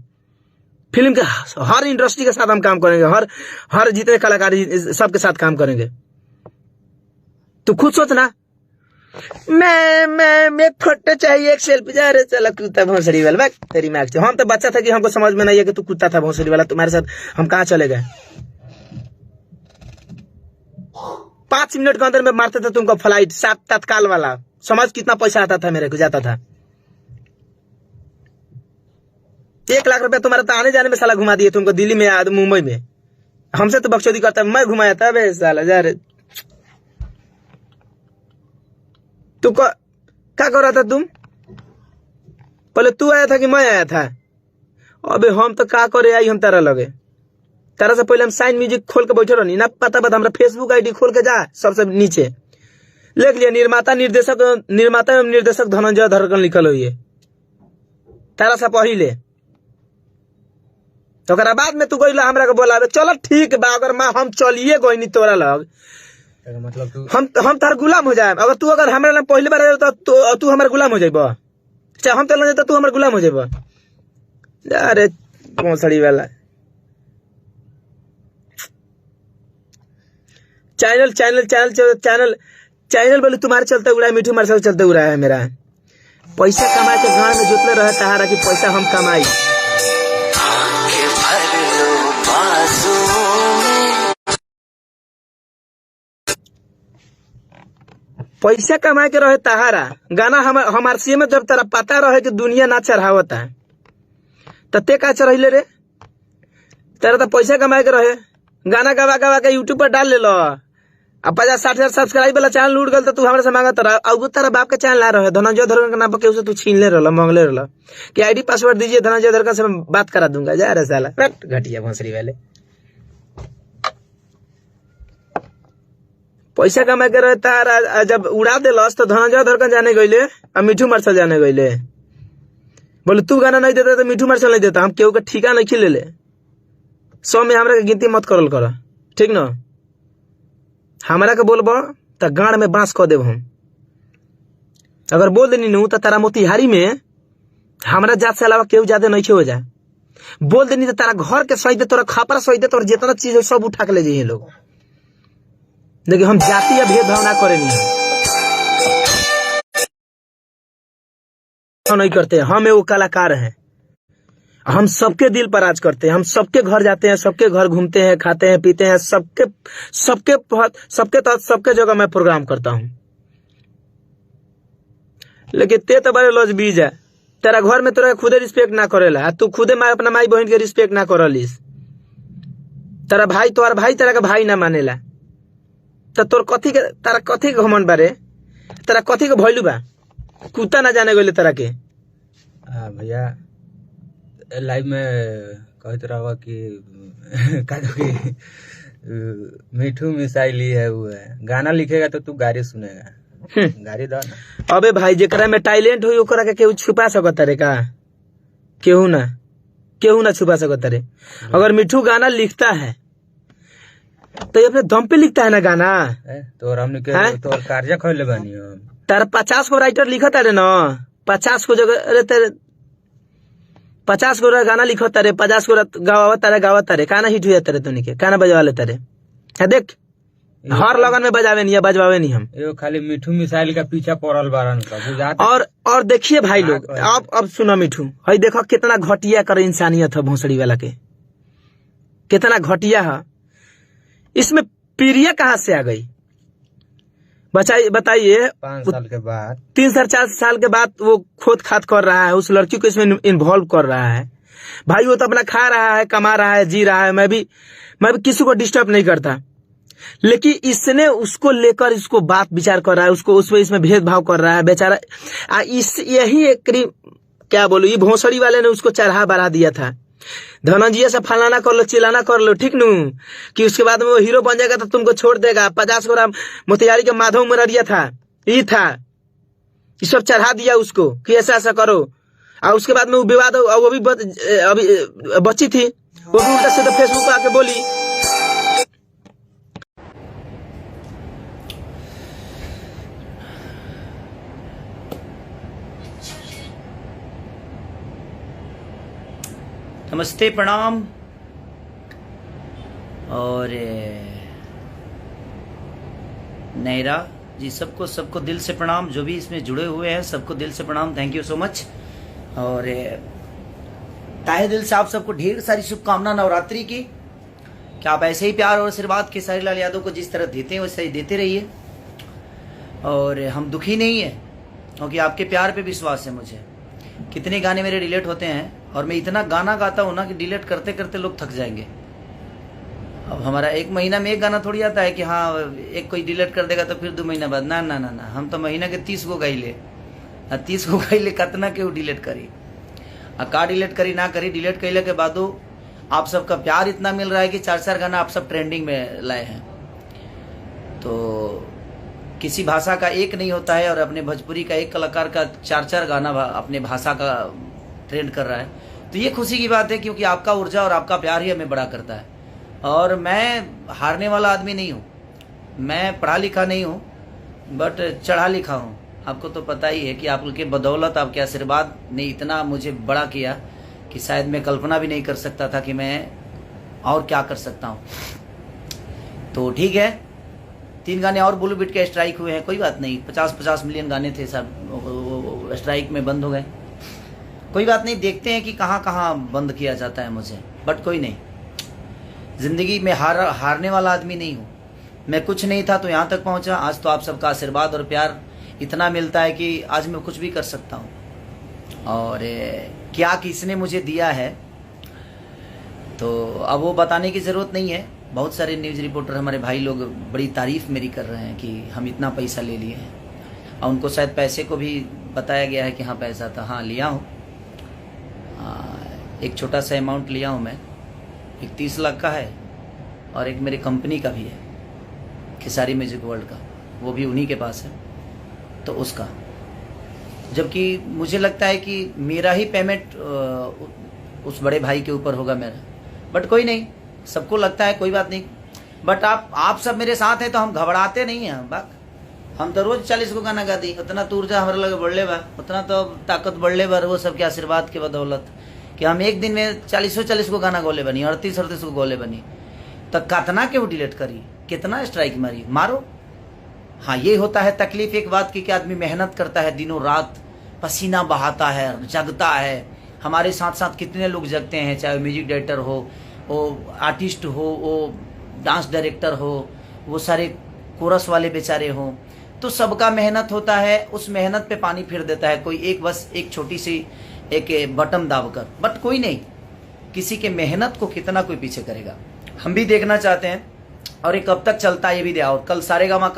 फिल्म के हर इंडस्ट्री के साथ हम काम करेंगे हर जितने कलाकार सबके साथ काम करेंगे तू खुद सोच ना मैं फोटो चाहिए एक सेल्फी जा रहे चला कुत्ता भोसड़ी वाला तेरी माँ हम तो बच्चा था कि हमको समझ में नहीं है कि तू कुत्ता था भोसड़ी वाला तुम्हारे साथ हम कहाँ चले गए 5 मिनट के अंदर में मारते थे तुमको फ्लाइट सात तत्काल वाला समझ कितना पैसा आता था मेरे को जाता था 1 लाख रुपया तुम्हारा तो आने जाने में साला घुमा दिए तुमको दिल्ली में मुंबई में हमसे तो बकचोदी करता मैं घुमाया था बे साला जा रे तू क्या कर रहा था तुम पहले तू आया था कि मैं आया था अबे हम तो क्या करे आई हम तारा लगे तारा से पहले हम साइन म्यूजिक खोल के बैठे रही ना पता बता हमारा फेसबुक आईडी खोल के जा सबसे नीचे लिख लिया निर्माता एवं निर्देशक धनंजय धरकन लिखल हुई है तारा से पहले तो बाद में तू गईला हमरा के बोलावे चलो ठीक बा अगर माँ हम चलिए गई तोरा लग मतलब हम तार गुलाम हो जाए अगर तू अगर हमरा लग पहले बार तो तू हमारे गुलाम हो जाब चाहे हम तो तू हमारे गुलाम हो जाब अरे भोसड़ी वाला चैनल बोले तुम्हारे चलते उड़ा है मिठू मार्शल चलते उड़ा है मेरा पैसा कमा के गाँव में जोतले रहे तहारा कि पैसा हम कमाई पैसा कमा के रहे तहारा गाना हमार सी में जब तेरा पता रहे कि दुनिया ना चढ़ावता है तो ते का चढ़ले रे तेरा तो पैसा कमा के रहे गाना गवा के यूट्यूब पर डाल ले लो अब 50-60 हजार सब्सक्राइब वाला चैनल उड़ गल तो तू हमरा से मांगा अब तारा बाप का चैनल ला रहे धनंजय धरकन के नाम पर उसे तू छीन ले रहा मांगले रहा कि आईडी पासवर्ड दीजिए धनंजय धरकन से मैं बात करा दूंगा जा रहा साला घटिया भोसड़ी वाले पैसा कमा के रहे तारा जब उड़ा दे लॉस तो धनंजय धरकन जाने गईले और मिठू मार्शल जाने गईले बोले तू गाना नहीं देता तो मिठू मार्शल नहीं देता हम केहू का ठीका नहीं खिले ले 100 में हमरा के गिनती मत करल कर ठीक न हमरा के बोलबो तो गाड़ में बांस कह देब हम अगर बोल देनी नू तो तारा मोतिहारी में हमरा जात से अलावा केहू ज्यादा नहीं हो जाए बोल देनी तो तारा घर के सही दे तोरा खापरा सही दे तोरा जितना चीज है सब उठा के ले जाइए लोग देखिए हम जाति या भेदभाव ना करें नहीं करते हम वो कलाकार हैं हम सबके दिल पर राज करते हैं हम सबके घर जाते हैं सबके घर घूमते हैं खाते हैं पीते हैं सबके जगह मैं प्रोग्राम करता हूं लेकिन ते तो बड़े लॉज बीज है तेरा घर में तेरा खुदे रिस्पेक्ट ना करेला तू खुदे अपना माई बहन के रिस्पेक्ट ना करलिस तेरा भाई तेरा का भाई ना मानेला तो तोर कथी के तारा कथी के घमंड बारे तेरा कथी के भइलू बा कुत्ता ना जाने गइले तेरा के भैया लाइव में कहते रहा कि मिठू मिसाइली है वो है गाना लिखेगा तो तू गाड़ी सुनेगा गाड़ी दो ना अबे भाई जेकरा में टैलेंट हो ओकरा के केहू छुपा सकता रे का केहू ना छुपा सकता रे अगर मिठू गाना लिखता है तो ये अपने दम पे लिखता है ना गाना तो हमने के तो कार्य खोले बानी हम तार 50 को राइटर लिखता है ना 50 को जगह रे तेरे 50 को गाना लिखो तारे 50 को गावा तारे काना हिट हुआ तारे तो के काना बजवा ले तारे है देख हर लगन में बजावे नहीं है बजवावे नहीं हम ये खाली मिठू मिसाइल का पीछा पड़ल बारन का बुझाता। और देखिए भाई लोग अब सुनो मिठू हई देखो कितना घटिया कर इंसानियत है भोसड़ी वाला के कितना घटिया है। इसमें प्रिया कहाँ से आ गई बताइए 5 साल के बाद 3 साल 4 साल के बाद वो खोद खाद कर रहा है उस लड़की को इसमें इन्वॉल्व कर रहा है। भाई वो तो अपना खा रहा है कमा रहा है जी रहा है मैं भी किसी को डिस्टर्ब नहीं करता लेकिन इसने उसको लेकर इसको बात विचार कर रहा है उसको उसमें इसमें भेदभाव कर रहा है बेचारा। यही एक क्या बोलूं ये भोसड़ी वाले ने उसको चढ़ा बढ़ा दिया था धनंजय से फलाना कर लो चिलाना कर लो ठीक नू कि उसके बाद में वो हीरो बन जाएगा तो तुमको छोड़ देगा। 50 ग्राम मोतिहारी के माधव मररिया था ये था ये सब चढ़ा दिया उसको कि ऐसा ऐसा करो और उसके बाद में वो विवाद वो भी अभी बच्ची थी वो भी उल्टा सीधा फेसबुक पे आके बोली। नमस्ते प्रणाम और नैरा जी सबको दिल से प्रणाम जो भी इसमें जुड़े हुए हैं सबको दिल से प्रणाम थैंक यू सो मच। और ताहे दिल से आप सबको ढेर सारी शुभकामना नवरात्रि की कि आप ऐसे ही प्यार और आशीर्वाद खेसारी लाल यादव को जिस तरह देते हैं वैसे ही देते रहिए। और हम दुखी नहीं है क्योंकि आपके प्यार पे विश्वास है मुझे। कितने गाने मेरे डिलीट होते हैं और मैं इतना गाना गाता हूँ ना कि डिलीट करते करते लोग थक जाएंगे। अब हमारा 1 महीना में एक गाना थोड़ी आता है कि हाँ एक कोई डिलीट कर देगा तो फिर 2 महीना बाद ना ना ना ना हम तो महीना के 30 को गाई ले 30 को गाई ले कतना क्यों डिलीट करी का डिलीट करी ना करी डिलीट कैले के बाद आप सबका प्यार इतना मिल रहा है कि 4-4 गाना आप सब ट्रेंडिंग में लाए हैं। तो किसी भाषा का एक नहीं होता है और अपने भोजपुरी का एक कलाकार का 4-4 गाना अपने भाषा का ट्रेंड कर रहा है तो ये खुशी की बात है क्योंकि आपका ऊर्जा और आपका प्यार ही हमें बड़ा करता है। और मैं हारने वाला आदमी नहीं हूँ मैं पढ़ा लिखा नहीं हूँ बट चढ़ा लिखा हूँ। आपको तो पता ही है कि आपके बदौलत आपके आशीर्वाद ने इतना मुझे बड़ा किया कि शायद मैं कल्पना भी नहीं कर सकता था कि मैं और क्या कर सकता हूँ। तो ठीक है 3 गाने और ब्लू बीट के स्ट्राइक हुए हैं कोई बात नहीं 50-50 मिलियन गाने थे सब स्ट्राइक में बंद हो गए कोई बात नहीं देखते हैं कि कहाँ कहाँ बंद किया जाता है मुझे बट कोई नहीं। जिंदगी में हारने वाला आदमी नहीं हूँ मैं कुछ नहीं था तो यहाँ तक पहुँचा आज तो आप सबका आशीर्वाद और प्यार इतना मिलता है कि आज मैं कुछ भी कर सकता हूँ। और क्या किसने मुझे दिया है तो अब वो बताने की ज़रूरत नहीं है। बहुत सारे न्यूज़ रिपोर्टर हमारे भाई लोग बड़ी तारीफ मेरी कर रहे हैं कि हम इतना पैसा ले लिए हैं और उनको शायद पैसे को भी बताया गया है कि हाँ पैसा था हाँ लिया हूँ एक छोटा सा अमाउंट लिया हूँ मैं एक 30 लाख का है और एक मेरे कंपनी का भी है खेसारी म्यूजिक वर्ल्ड का वो भी उन्हीं के पास है तो उसका जबकि मुझे लगता है कि मेरा ही पेमेंट उस बड़े भाई के ऊपर होगा मेरा बट कोई नहीं सबको लगता है कोई बात नहीं बट आप सब मेरे साथ हैं तो हम घबराते नहीं हैं बाक हम तो रोज 40 को गाना गा दी उतना तो ऊर्जा हमारे लगे बढ़ले बा उतना तो ताकत बढ़ले बा वो सबके आशीर्वाद के बदौलत कि हम एक दिन में 40 को गाना गोले बनी 38 को गोले बनी तो कतना क्यों डिलीट करी कितना स्ट्राइक मारी मारो। हाँ ये होता है तकलीफ एक बात की कि आदमी मेहनत करता है दिनों रात पसीना बहाता है जगता है हमारे साथ साथ कितने लोग जगते हैं चाहे म्यूजिक डायरेक्टर हो वो आर्टिस्ट हो वो डांस डायरेक्टर हो वो सारे कोरस वाले बेचारे हों तो सबका मेहनत होता है उस मेहनत पे पानी फिर देता है कोई एक बस एक छोटी सी एक बटन दाबकर बट कोई नहीं किसी के मेहनत को कितना कोई पीछे करेगा हम भी देखना चाहते हैं और ये कब तक चलता है ये भी और कल सारेगामा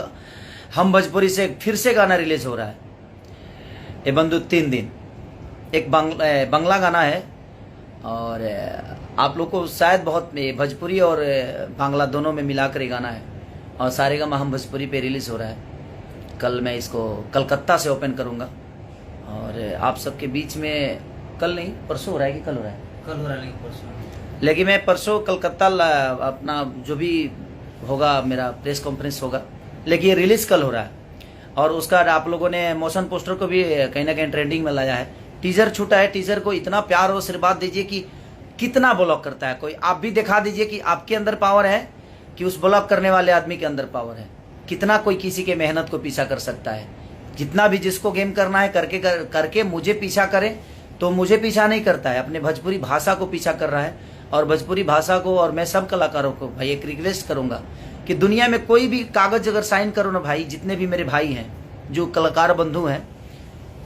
हम भोजपुरी से फिर से गाना रिलीज हो रहा है ये बंधु 3 दिन एक बंगला गाना है और आप लोग को शायद बहुत भोजपुरी और बांग्ला दोनों में मिलाकर ये गाना है और सारेगामा हम भोजपुरी पे रिलीज हो रहा है। कल मैं इसको कलकत्ता से ओपन करूंगा और आप सबके बीच में कल नहीं परसों हो रहा है कि कल हो रहा है कल हो रहा है परसों लेकिन मैं परसों कलकत्ता अपना जो भी होगा मेरा प्रेस कॉन्फ्रेंस होगा लेकिन ये रिलीज कल हो रहा है और उसका आप लोगों ने मोशन पोस्टर को भी कहीं ना कहीं ट्रेंडिंग में लाया है। टीजर छूटा है, टीजर को इतना प्यार और आशीर्वाद दीजिए कि कितना ब्लॉक करता है कोई। आप भी दिखा दीजिए कि आपके अंदर पावर है कि उस ब्लॉक करने वाले आदमी के अंदर पावर है। कितना कोई किसी के मेहनत को पीछा कर सकता है। जितना भी जिसको गेम करना है करके मुझे पीछा करे तो मुझे पीछा नहीं करता है, अपने भोजपुरी भाषा को पीछा कर रहा है। और भोजपुरी भाषा को, और मैं सब कलाकारों को भाई एक रिक्वेस्ट करूंगा कि दुनिया में कोई भी कागज अगर साइन करो ना भाई, जितने भी मेरे भाई हैं जो कलाकार बंधु हैं,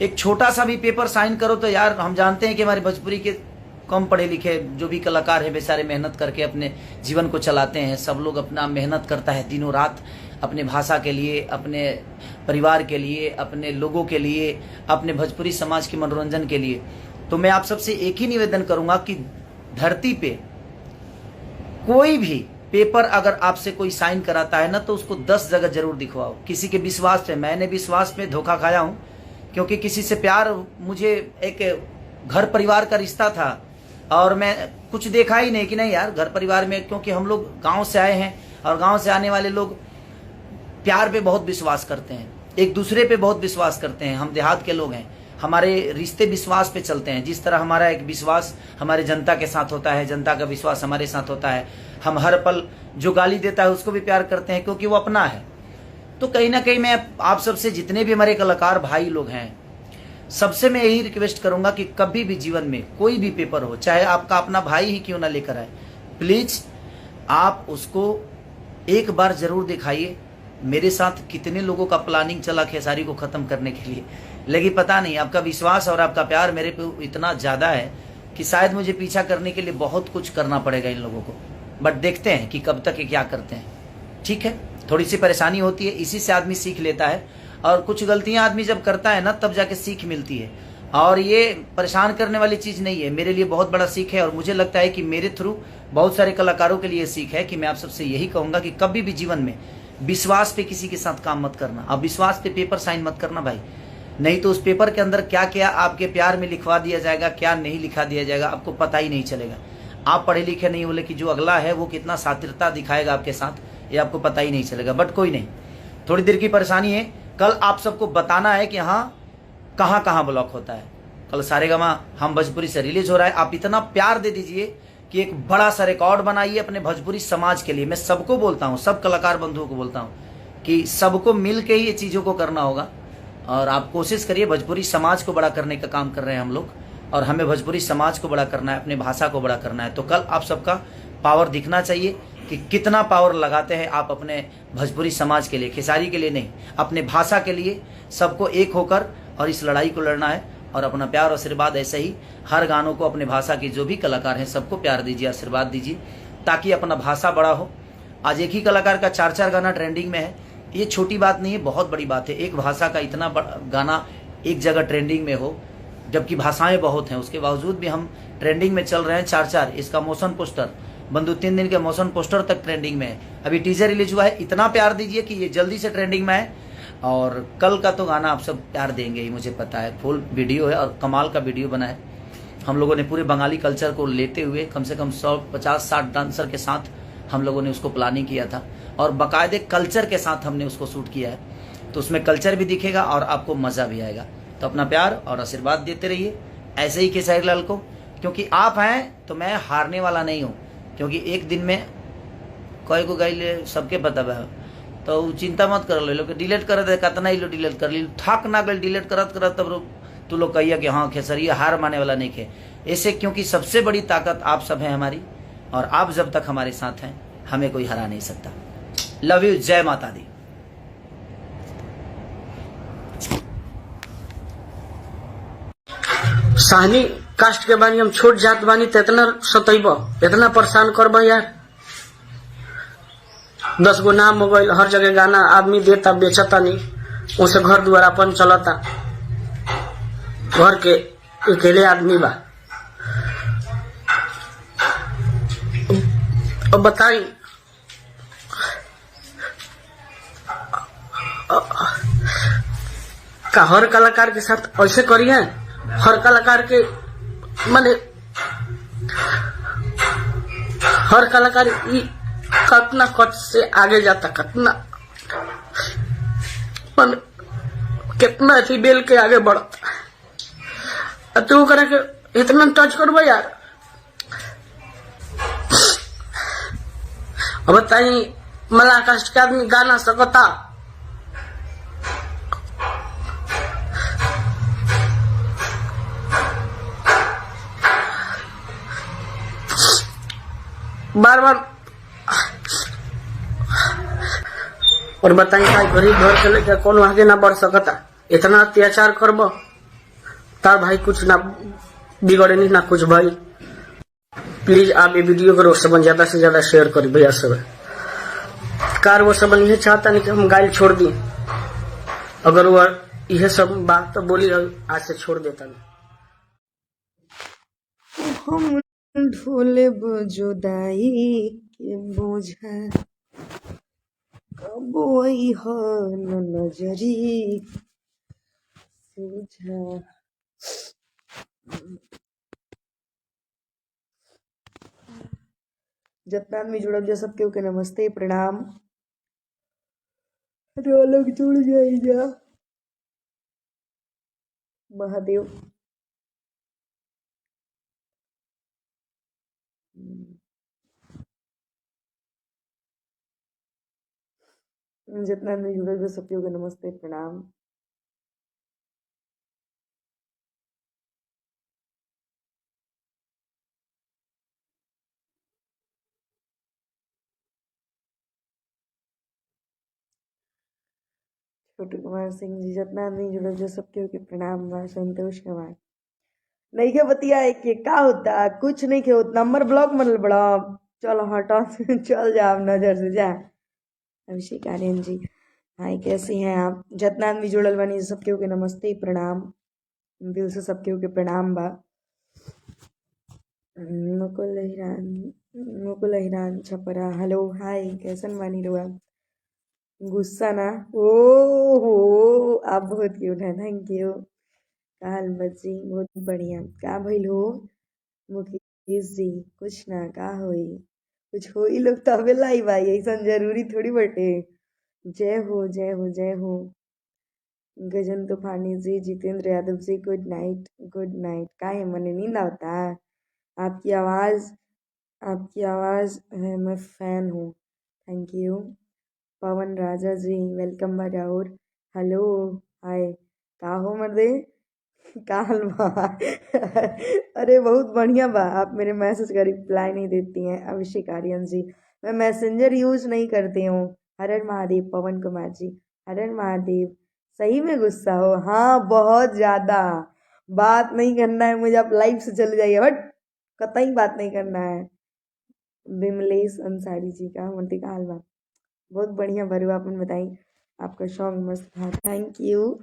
एक छोटा सा भी पेपर साइन करो तो यार हम जानते हैं कि हमारे भोजपुरी के कम पढ़े लिखे जो भी कलाकार हैं बेचारे मेहनत करके अपने जीवन को चलाते हैं। सब लोग अपना मेहनत करता है दिनों रात अपने भाषा के लिए, अपने परिवार के लिए, अपने लोगों के लिए, अपने भोजपुरी समाज के मनोरंजन के लिए। तो मैं आप सबसे एक ही निवेदन करूंगा कि धरती पे कोई भी पेपर अगर आपसे कोई साइन कराता है ना तो उसको 10 जगह जरूर दिखवाओ। किसी के विश्वास पे, मैंने विश्वास पे धोखा खाया हूं क्योंकि किसी से प्यार, मुझे एक घर परिवार का रिश्ता था और मैं कुछ देखा ही नहीं कि नहीं यार घर परिवार में, क्योंकि हम लोग गांव से आए हैं और गांव से आने वाले लोग प्यार पे बहुत विश्वास करते हैं, एक दूसरे पे बहुत विश्वास करते हैं। हम देहात के लोग हैं, हमारे रिश्ते विश्वास पे चलते हैं। जिस तरह हमारा एक विश्वास हमारे जनता के साथ होता है, जनता का विश्वास हमारे साथ होता है। हम हर पल जो गाली देता है उसको भी प्यार करते हैं क्योंकि वो अपना है। तो कहीं ना कहीं मैं आप सबसे, जितने भी हमारे कलाकार भाई लोग हैं, सबसे मैं यही रिक्वेस्ट करूंगा कि कभी भी जीवन में कोई भी पेपर हो, चाहे आपका अपना भाई ही क्यों ना लेकर आए, प्लीज आप उसको एक बार जरूर दिखाइए। मेरे साथ कितने लोगों का प्लानिंग चला खेसारी को खत्म करने के लिए, लेकिन पता नहीं आपका विश्वास और आपका प्यार मेरे पे इतना ज्यादा है कि शायद मुझे पीछा करने के लिए बहुत कुछ करना पड़ेगा इन लोगों को। बट देखते हैं कि कब तक ये क्या करते हैं। ठीक है, थोड़ी सी परेशानी होती है, इसी से आदमी सीख लेता है। और कुछ गलतियां आदमी जब करता है ना तब जाके सीख मिलती है। और ये परेशान करने वाली चीज नहीं है, मेरे लिए बहुत बड़ा सीख है। और मुझे लगता है कि मेरे थ्रू बहुत सारे कलाकारों के लिए सीख है कि मैं आप सबसे यही कहूंगा कि कभी भी जीवन में विश्वास पे किसी के साथ काम मत करना। अब विश्वास पे पेपर साइन मत करना भाई, नहीं तो उस पेपर के अंदर क्या क्या आपके प्यार में लिखवा दिया जाएगा, क्या नहीं लिखा दिया जाएगा, आपको पता ही नहीं चलेगा। आप पढ़े लिखे नहीं बोले कि जो अगला है वो कितना शातिरता दिखाएगा आपके साथ, ये आपको पता ही नहीं चलेगा। बट कोई नहीं, थोड़ी देर की परेशानी है। कल आप सबको बताना है कि हाँ कहाँ कहाँ ब्लॉक होता है। कल सारेगामा हम भोजपुरी से रिलीज हो रहा है। आप इतना प्यार दे दीजिए कि एक बड़ा सा रिकॉर्ड बनाइए अपने भोजपुरी समाज के लिए। मैं सबको बोलता हूँ, सब कलाकार बंधुओं को बोलता हूँ कि सबको मिल के ही ये चीज़ों को करना होगा। और आप कोशिश करिए, भोजपुरी समाज को बड़ा करने का काम कर रहे हैं हम लोग, और हमें भोजपुरी समाज को बड़ा करना है, अपने भाषा को बड़ा करना है। तो कल आप सबका पावर दिखना चाहिए कि कितना पावर लगाते हैं आप अपने भोजपुरी समाज के लिए, खेसारी के लिए नहीं, अपने भाषा के लिए। सबको एक होकर और इस लड़ाई को लड़ना है। और अपना प्यार और आशीर्वाद ऐसे ही हर गानों को, अपने भाषा के जो भी कलाकार हैं सबको प्यार दीजिए, आशीर्वाद दीजिए, ताकि अपना भाषा बड़ा हो। आज एक ही कलाकार का 4-4 गाना ट्रेंडिंग में है, ये छोटी बात नहीं है, बहुत बड़ी बात है। एक भाषा का इतना गाना एक जगह ट्रेंडिंग में हो, जबकि भाषाएं बहुत हैं, उसके बावजूद भी हम ट्रेंडिंग में चल रहे हैं। 4-4 इसका मोशन पोस्टर बंधु 3 दिन के मोशन पोस्टर तक ट्रेंडिंग में है। अभी टीजर रिलीज हुआ है, इतना प्यार दीजिए कि ये जल्दी से ट्रेंडिंग में है। और कल का तो गाना आप सब प्यार देंगे ही, मुझे पता है। फुल वीडियो है और कमाल का वीडियो बना है। हम लोगों ने पूरे बंगाली कल्चर को लेते हुए कम से कम 150-60 डांसर के साथ हम लोगों ने उसको प्लानिंग किया था, और बाकायदे कल्चर के साथ हमने उसको शूट किया है। तो उसमें कल्चर भी दिखेगा और आपको मजा भी आएगा। तो अपना प्यार और आशीर्वाद देते रहिए ऐसे ही खेसारी लाल को, क्योंकि आप हैं तो मैं हारने वाला नहीं हूँ। क्योंकि एक दिन में कोई को गाइले सबके पता है, तो चिंता मत कर लो। डिलीट कर दे, कितना ही लो डिलीट कर ली, थक ना गल डिलीट करत तब तू लोग कहिए कि हाँ खेसरिया हार माने वाला नहीं खे ऐसे। क्योंकि सबसे बड़ी ताकत आप सब हैं हमारी, और आप जब तक हमारे साथ हैं हमें कोई हरा नहीं सकता। लव यू, जय माता दी। साहनी कास्ट के बानी, हम छोट जात बानी तो इतना सतैब, इतना परेशान करब यार। 10 गो नाम हो गई, हर जगह गाना आदमी देता बेचता नहीं, उसे घर द्वार अपन चलता, घर के अकेले आदमी बा। अब बताई का हर कलाकार के साथ ऐसे करिए? हर कलाकार के माने हर कलाकार कितना कट से आगे जाता, कितना कितना थी बेल के आगे बढ़ता तू करे के इतना टच करबो यार। अब बताई मला कष्ट के आदमी गा ना सकता। बार बार और बताई भाई गरीब घर के लेके कौन आगे ना बढ़ सकता। इतना अत्याचार करबो तार भाई कुछ ना बिगड़े नहीं ना कुछ भाई। प्लीज आप ये वीडियो को सब ज्यादा से ज्यादा शेयर करी भैया सब। कार वो सब नहीं चाहता नहीं कि हम गाइल छोड़ दी। अगर वो यह सब बात तो बोली आज से छोड़ देता नहीं। हम ढोले जुदाई के बोझा कब न नजरी सूझा। जितना आदमी जुड़ल जा सबके ओके नमस्ते प्रणाम। लोग जुड़ जाइए महादेव। जितना आदमी जुड़ल जा सबके ओके नमस्ते प्रणाम। छोटू कुमार सिंह जी जितना आदमी जुड़ल जा सबके ओके प्रणाम बा। संतोष कुमार नहीं के बतिया एक के का होता कुछ नहीं के होता। नंबर ब्लॉक मनल बड़ा चलो हटा चल जा नजर से जा। अभिषेक आर्यन जी हाय कैसी हैं आप। जितना आदमी जुड़ल बनी सबके ओके नमस्ते प्रणाम। दिल से सबके ओके प्रणाम बा। मुकुल हिरान छपरा हेलो हाय कैसन बानी रुआ। गुस्सा ना ओ हो आप बहुत क्यूट है थैंक यू। काल बच्ची बहुत बढ़िया का भइल हो मुकेश जी। कुछ ना का होई कुछ होई लोग तबे लाई भाई ऐसा जरूरी थोड़ी बटे। जय हो जय हो जय हो। गजन तूफानी जी जितेंद्र यादव जी गुड नाइट का है मने नींद आता। आपकी आवाज़ है मैं फैन हूँ thank you. Pawan Raja ji welcome बा राउर हेलो हाय का हो मर्दे का हाल बा। अरे बहुत बढ़िया बा। आप मेरे मैसेज का रिप्लाई नहीं देती हैं। अभिषेक आर्यन जी मैं मैसेंजर यूज नहीं करती हूँ। हर हर महादेव पवन कुमार जी हर हर महादेव। सही में गुस्सा हो हाँ बहुत ज़्यादा। बात नहीं करना है मुझे आप लाइव से चले जाइए बट कतई बात नहीं करना है। विमलेश अंसारी जी का मंत्री का हाल बा बहुत बढ़िया बरू आपने बताई। आपका सॉन्ग मस्त था thank you.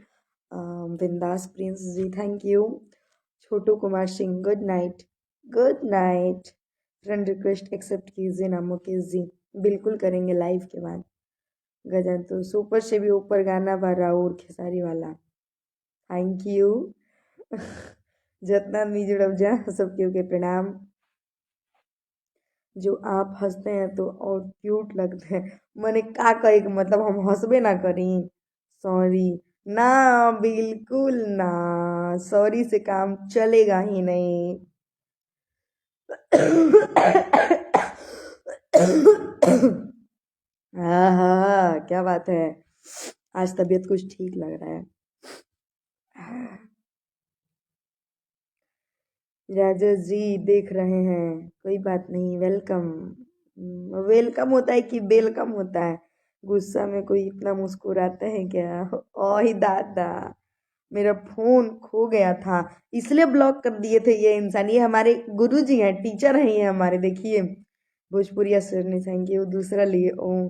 Bindas Prince ji thank you. Chhotu Kumar Singh good night friend request accept कीजिए ना मुकेश जी बिल्कुल करेंगे लाइव के बाद। गजन तो सुपर से भी ऊपर गाना बा राउर खेसारी वाला थैंक यू। जितना भी जुड़ब जा सबके ओके प्रणाम। जो आप हंसते हैं तो और क्यूट लगते हैं मैंने का कहे कि मतलब हम हंसबे ना करी। सॉरी ना बिल्कुल ना सॉरी से काम चलेगा ही नहीं। हाँ क्या बात है आज तबीयत कुछ ठीक लग रहा है। राजा जी देख रहे हैं कोई बात नहीं वेलकम होता है कि वेलकम होता है। गुस्सा में कोई इतना मुस्कुराता है क्या। ओही दादा मेरा फोन खो गया था इसलिए ब्लॉक कर दिए थे ये इंसान। ये हमारे गुरुजी हैं टीचर हैं ये हमारे। देखिए भोजपुरिया सर ने थैंक यू। दूसरा लिए ओ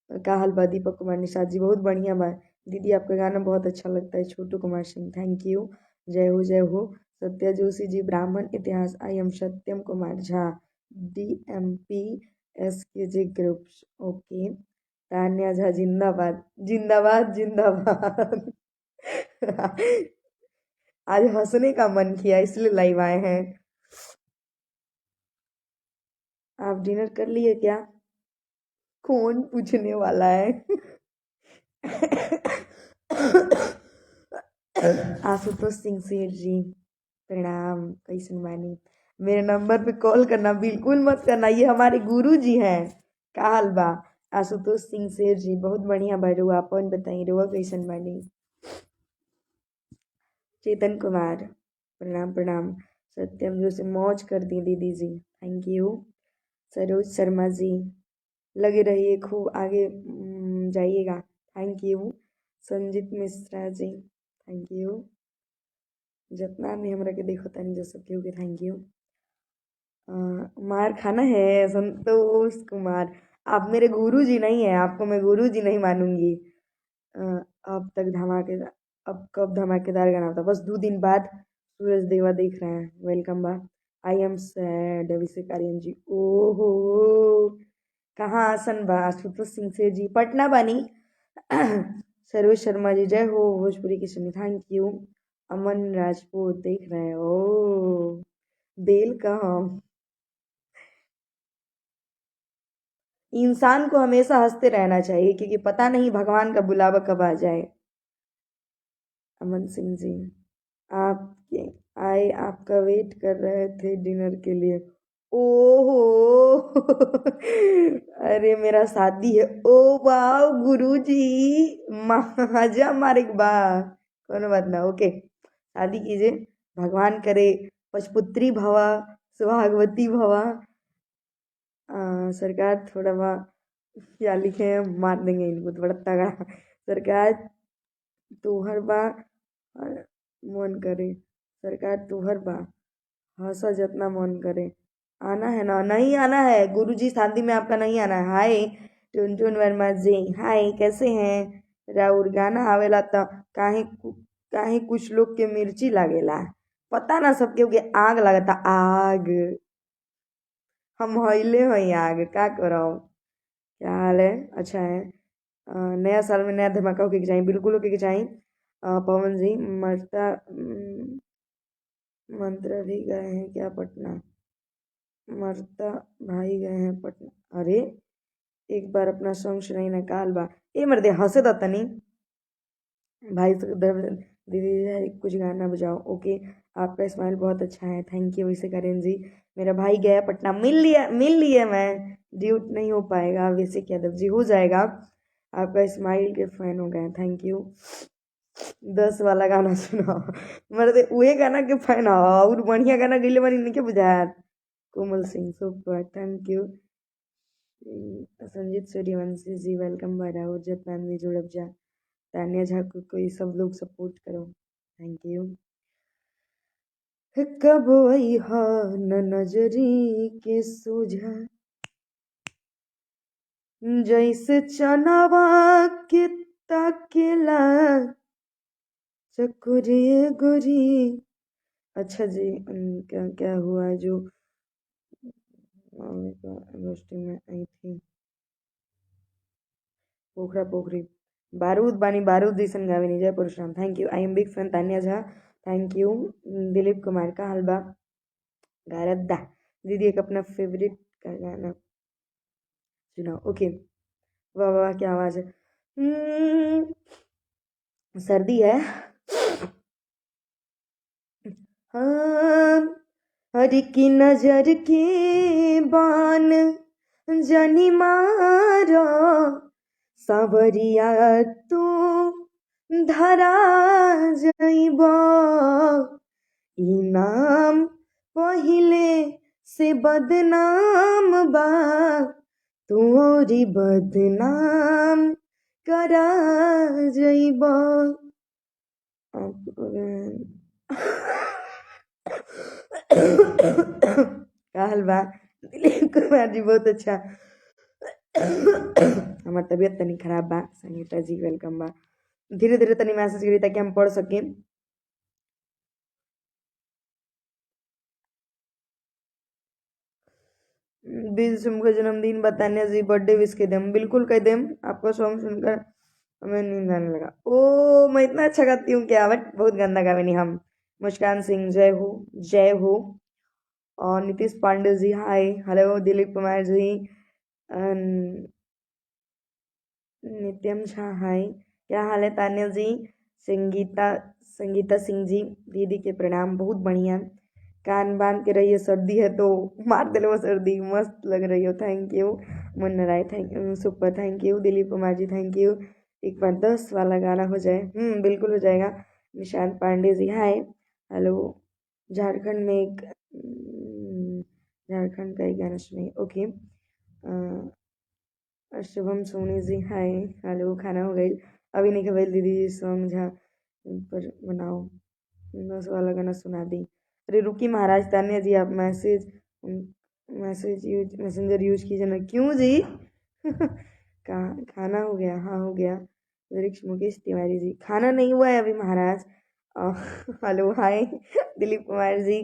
का हाल बा दीपक कुमार निषाद जी बहुत बढ़िया बा। दीदी आपका गाना बहुत अच्छा लगता है। छोटू कुमार सिंह थैंक यू। जय हो। सत्या जोशी जी ब्राह्मण इतिहास I am Satyam Kumar Jha DMP SKJ groups okay. Tanya Jha जिंदाबाद आज हंसने का मन किया इसलिए लाइव आए हैं। आप डिनर कर लिए क्या कौन पूछने वाला है। आशुतोष सिंह सेठ जी प्रणाम। कैसन बानी? मेरे नंबर पे कॉल करना बिल्कुल मत करना, ये हमारे गुरु जी हैं। का हाल बा? आशुतोष सिंह सेठ जी बहुत बढ़िया बा। रुआ अपन बताई, रुआ कैसन बानी? चेतन कुमार प्रणाम प्रणाम। सत्यम जो से मौज कर दी दीदी जी, थैंक यू। सरोज शर्मा जी लगे रहिए, खूब आगे जाइएगा, thank you. Sanjeet Mishra ji thank you. जितना भी हमरा के देखो तनी जो सब के थैंक यू। मार खाना है संतोष कुमार, आप मेरे गुरु जी नहीं हैं, आपको मैं गुरु जी नहीं मानूंगी। अब तक धमाकेदार, अब कब धमाकेदार गाना होता? बस 2 दिन बाद। सूरज देवा देख रहे हैं, वेलकम बा। आई एम सैड अभिषेक आर्यन जी, ओहो कहाँ आसन बा? आशुतोष सिंह से जी पटना बानी। सरोज शर्मा जी जय हो भोजपुरी की सुनी, थैंक यू। अमन राजपूत देख रहे हैं, ओ बेल का हम। इंसान को हमेशा हंसते रहना चाहिए क्योंकि पता नहीं भगवान का बुलावा कब आ जाए। अमन सिंह जी आपके आए, आपका वेट कर रहे थे डिनर के लिए। ओहो अरे मेरा शादी है। ओ वाह गुरुजी, महाजा मारे बा, कोनो बात ना, ओके शादी कीजिए, भगवान करे पशपुत्री भवा सुहागवती भवा। सरकार थोड़ा बा क्या लिखे हैं, मार देंगे इनको तो बड़ा तगड़ा। सरकार तोहर बा मन करे, सरकार तोहर बा हंसा जितना मन करे। आना है ना? नहीं आना है गुरुजी, शादी में आपका नहीं आना है। हाय टुनटुन वर्मा जी, हाय कैसे हैं? राउर गाना आवेला तो काहे कुछ लोग के मिर्ची लागेला, पता ना सबके के आग लगता, आग हम हईले हई आग, का करो? क्या हाल है? अच्छा है। नया साल में नया धमाका होके चाहिए, बिल्कुल होके चाहिए। पवन जी मरता मंत्र भी गए हैं क्या पटना? मरता भाई गए हैं पटना। अरे एक बार अपना सॉन्ग सुनाई ना, काल बा ए मर्दे हंसे दा तनी भाई दीदी कुछ गाना बजाओ। ओके आपका स्माइल बहुत अच्छा है, थैंक यू। वैसे करें जी मेरा भाई गया पटना, मिल लिया मैं, ड्यूट नहीं हो पाएगा वैसे क्या दब जी, हो जाएगा। आपका स्माइल के फैन हो गए, थैंक यू। 10 वाला गाना सुनाओ मर्दे, उहे गाना के फैन हो और बढ़िया गाना गईले बानी नहीं के बुझात। Komal Singh super, thank you. Sanjeet Suryavanshi ji welcome बारा, और जतमान भी जुड़ब जा। तानिया झा को ये सब लोग सपोर्ट करो, थैंक यू। कब हा न नजरी के सोझा, जैसे चनावा के ताकेला चकुरे गोरी। अच्छा जी, क्या क्या हुआ जो यूनिवर्सिटी में आई थी? पोखरा पोखरी बारूद बानी, बारूद जैसन गाविनी, जय Parshuram, thank you. I am big fan Tania Jha, thank you. Dilip Kumar का हलवा गारदा दीदी एक अपना फेवरेट का गाना सुनाओ। ओके वाह वाह क्या आवाज़ है। सर्दी है। हाँ हर की नजर के बान जनी मारो, सावरिया तू धरा जइबो, इनाम पहिले से बदनाम बा, तोरी बदनाम करा जइबो। का हलवा दिलीप कुमार जी बहुत अच्छा। हमार तबीयत तनी खराब बा, संगीता जी वेलकम बा। धीरे धीरे तनी मैसेज करी ताकि हम पढ़ सकें। बीज का जन्मदिन बताने जी, बर्थडे विश के देम, बिल्कुल कह देम। आपका सॉन्ग सुनकर हमें नींद आने लगा। ओ मैं इतना अच्छा गाती हूँ क्या? बट बहुत गंदा गावे नहीं हम। मुस्कान सिंह जय हो, जय हो। और नीतीश पांडे जी हाय, हेलो। दिलीप कुमार जी, नित्यम झा हाय, क्या हाल है? तान्या जी संगीता संगीता सिंह जी दीदी के प्रणाम, बहुत बढ़िया। कान बांध के रहिए, सर्दी है तो मार दिलो वो सर्दी, मस्त लग रही हो। Thank you Munna Rai, thank you, super thank you. Dilip Kumar ji thank you. एक बार 10 वाला गाना हो जाए। बिल्कुल हो जाएगा। Nishant Pandey ji hi hello. झारखंड में एक झारखंड का एक गाना सुनिए। Okay. Shubham Soni ji hi hello. खाना हो गई? अभी नहीं खबर दीदी, सॉन्ग झा पर बनाओ, 10 वाला गाना सुना दी। अरे रुकी महाराज। तान्या जी आप मैसेज यूज मैसेंजर यूज कीजिए ना। क्यों जी? खाना हो गया? हाँ हो गया। लिरिक्स मुकेश तिवारी जी, खाना नहीं हुआ है अभी महाराज। हेलो हाय दिलीप कुमार जी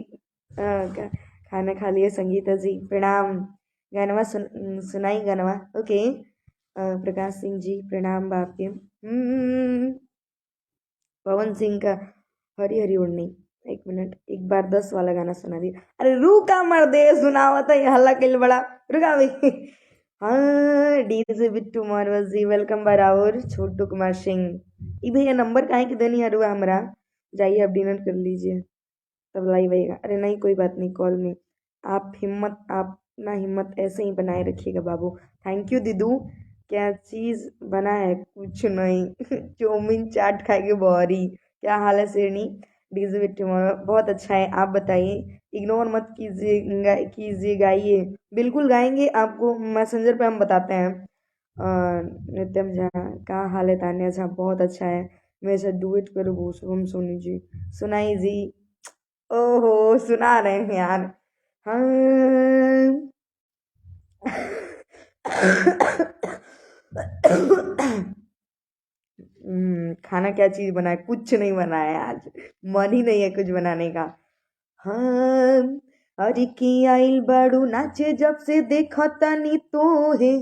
खाना खा लिया। संगीता जी प्रणाम। गानवा सुनाई गानवा। ओके। प्रकाश सिंह जी प्रणाम बाप के। पवन सिंह का हरी हरी उड़नी। एक मिनट, एक बार 10 वाला गाना सुना दिया। अरे रुका मर्दे, सुनावत है हल्ला के बड़ा। रुका भाई। हाँ डीजे बिट्टू मारवस जी वेलकम बराबर। छोटू कुमार सिंह ई भैया नंबर काहे के देनी हरुआ हमरा। जाइए आप डिनर कर लीजिए तब लाइव आइएगा। अरे नहीं कोई बात नहीं, कॉल में आप ना हिम्मत ऐसे ही बनाए रखिएगा बाबू। Thank you दीदू। क्या चीज़ बना है? कुछ नहीं चौमिन चाट खाएंगे बॉरी। क्या हाल है शेरनी? डीजे बिट्टू बहुत अच्छा है, आप बताइए। इग्नोर मत कीजिए गाइए। बिल्कुल गाएंगे, आपको मैसेंजर पे हम बताते हैं। नित्यम झा क्या हाल है? तान्या झा बहुत अच्छा है। मेरे साथ डुएट करो शुभम सोनी जी। सुनाई जी। ओहो सुना रहे हैं यार। हाँ खाना क्या चीज़ बनाए? कुछ नहीं बनाया आज, मन ही नहीं है कुछ बनाने का। हाँ अरे की आइल बाड़ू नाचे जब से देखा तनी तो है,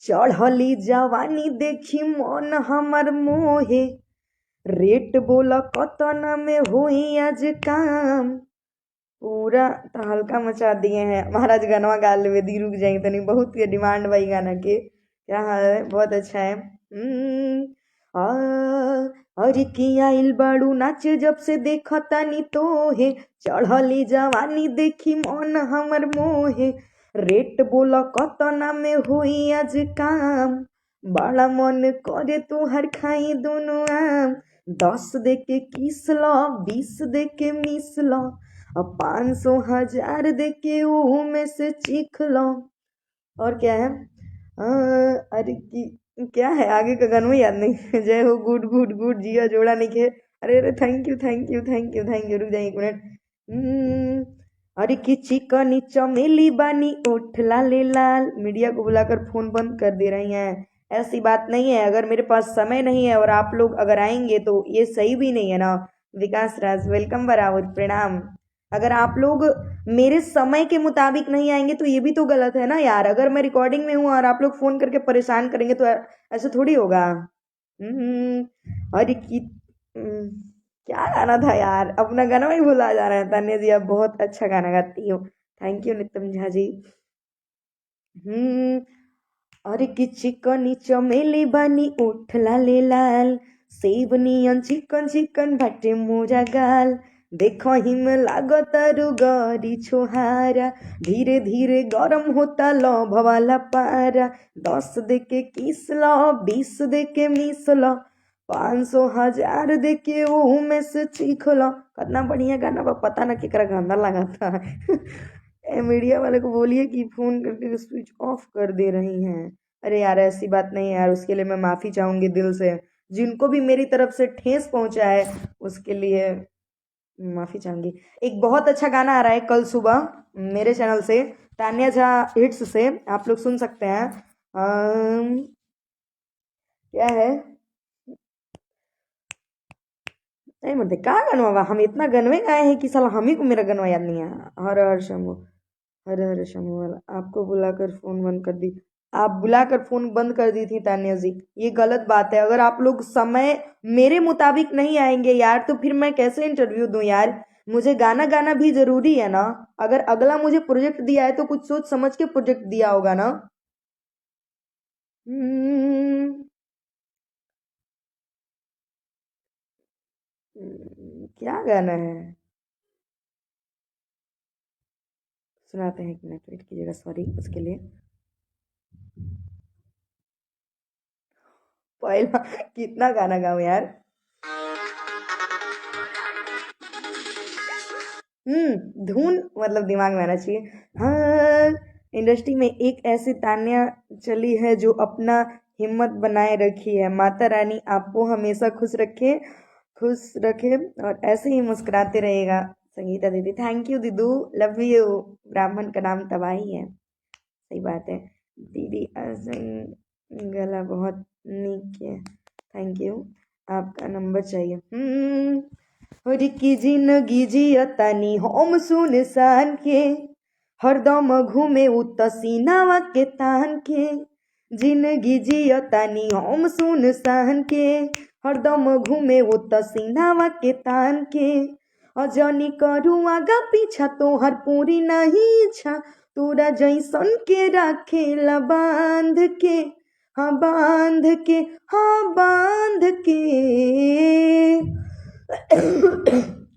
चढ़ली जवानी देखी मन हमर मोहे। रेट बोला कतना में होई आज काम। पूरा हल्का मचा दिए हैं महाराज। गानवा गा लेवे दी, रुक जाएंगे तनी, बहुत के डिमांड भाई गाना के। क्या हाल है? बहुत अच्छा है। अरे की आइल बाड़ू नाचे जब से देखा तानी तो है, चढ़ली जवानी देखी मन हमर मोहे। रेट बोला कतना में होई आज काम। बड़ा मन करे तोहर खाई दोनों आम। 10 दे के किस लो, 20 दे के मिस लो, 500 1000 दे के में से चीख लो। और क्या है? अरे क्या है आगे का गाना याद नहीं। जय हो गुड गुड गुड जिया जोड़ा नहीं खे। अरे अरे thank you thank you thank you thank you. रुक जाइए एक मिनट। अरे की चिकनी चमेली बानी ओठ लाले लाल। मीडिया को बुलाकर फोन बंद कर दे रही हैं। ऐसी बात नहीं है, अगर मेरे पास समय नहीं है और आप लोग अगर आएंगे तो ये सही भी नहीं है ना। विकास राज वेलकम बराबर प्रणाम। अगर आप लोग मेरे समय के मुताबिक नहीं आएंगे तो ये भी तो गलत है ना यार। अगर मैं रिकॉर्डिंग में हूँ और आप लोग फोन करके परेशान करेंगे तो ऐसे थोड़ी होगा। अरे की क्या गाना था यार, अपना गाना ही भुला जा रहा है। तान्या जी आप बहुत अच्छा गाना गाती हो। थैंक यू नित्यम झा जी। अरे की चिकनी चमेली बानी ओठ लाले लाल। सेब नियन चिकन चिकन बाटे मोरा गाल। देखो ही में लागत रुगरी छोहारा। धीरे धीरे गरम होता लो भवाला पारा। 10 दे के किस लो, 20 दे के मिस लो, 500 1000 दे के में से चीख लो। कितना बढ़िया गाना बा, पता ना केकरा गंदा लगा था। मीडिया वाले को बोलिए कि फोन करके स्विच ऑफ कर दे रही हैं। अरे यार ऐसी बात नहीं है यार, उसके लिए मैं माफ़ी चाहूँगी दिल से। जिनको भी मेरी तरफ से ठेस पहुंचा है उसके लिए माफ़ी चाहूँगी। एक बहुत अच्छा गाना आ रहा है कल सुबह मेरे चैनल से, तान्या झा हिट्स से, आप लोग सुन सकते हैं। क्या है? नहीं मतलब कहाँ गनवा बा? हम इतना गनवे गाए हैं कि साला हम ही को मेरा गनवा याद नहीं है। हर हर शंभू, हर हर शंभू वाला। आपको बुलाकर फ़ोन बंद कर दी, आप बुलाकर फ़ोन बंद कर दी थी तान्या जी, ये गलत बात है। अगर आप लोग समय मेरे मुताबिक नहीं आएंगे यार तो फिर मैं कैसे इंटरव्यू दूं यार। मुझे गाना गाना भी ज़रूरी है ना। अगर अगला मुझे प्रोजेक्ट दिया है तो कुछ सोच समझ के प्रोजेक्ट दिया होगा ना। क्या गाना है? सुनाते हैं, एक मिनट वेट कीजिएगा, सॉरी उसके लिए। पहला कितना गाना गाऊं यार। धुन मतलब दिमाग में आना चाहिए। हाँ, इंडस्ट्री में एक ऐसी तान्या चली है जो अपना हिम्मत बनाए रखी है। माता रानी आपको हमेशा खुश रखे और ऐसे ही मुस्कुराते रहेगा। संगीता दीदी, थैंक यू दीदू, लव यू। ब्राह्मण का नाम तबाही है, सही बात है दीदी। गला बहुत नीक है, थैंक यू। आपका नंबर चाहिए। और की जिंदगी जियतानी हम सुनसान के, हरदम घूमे उत सीनावा के तान के। जिंदगी जियतानी हम सुनसान के, हरदम घूमे उत सीनावा के तान के। अजनी करू आगा पीछा तोहर पूरी नहीं इच्छा, तोरा जैसन के राखेला बांध के, हाँ बांध के, हाँ बांध के।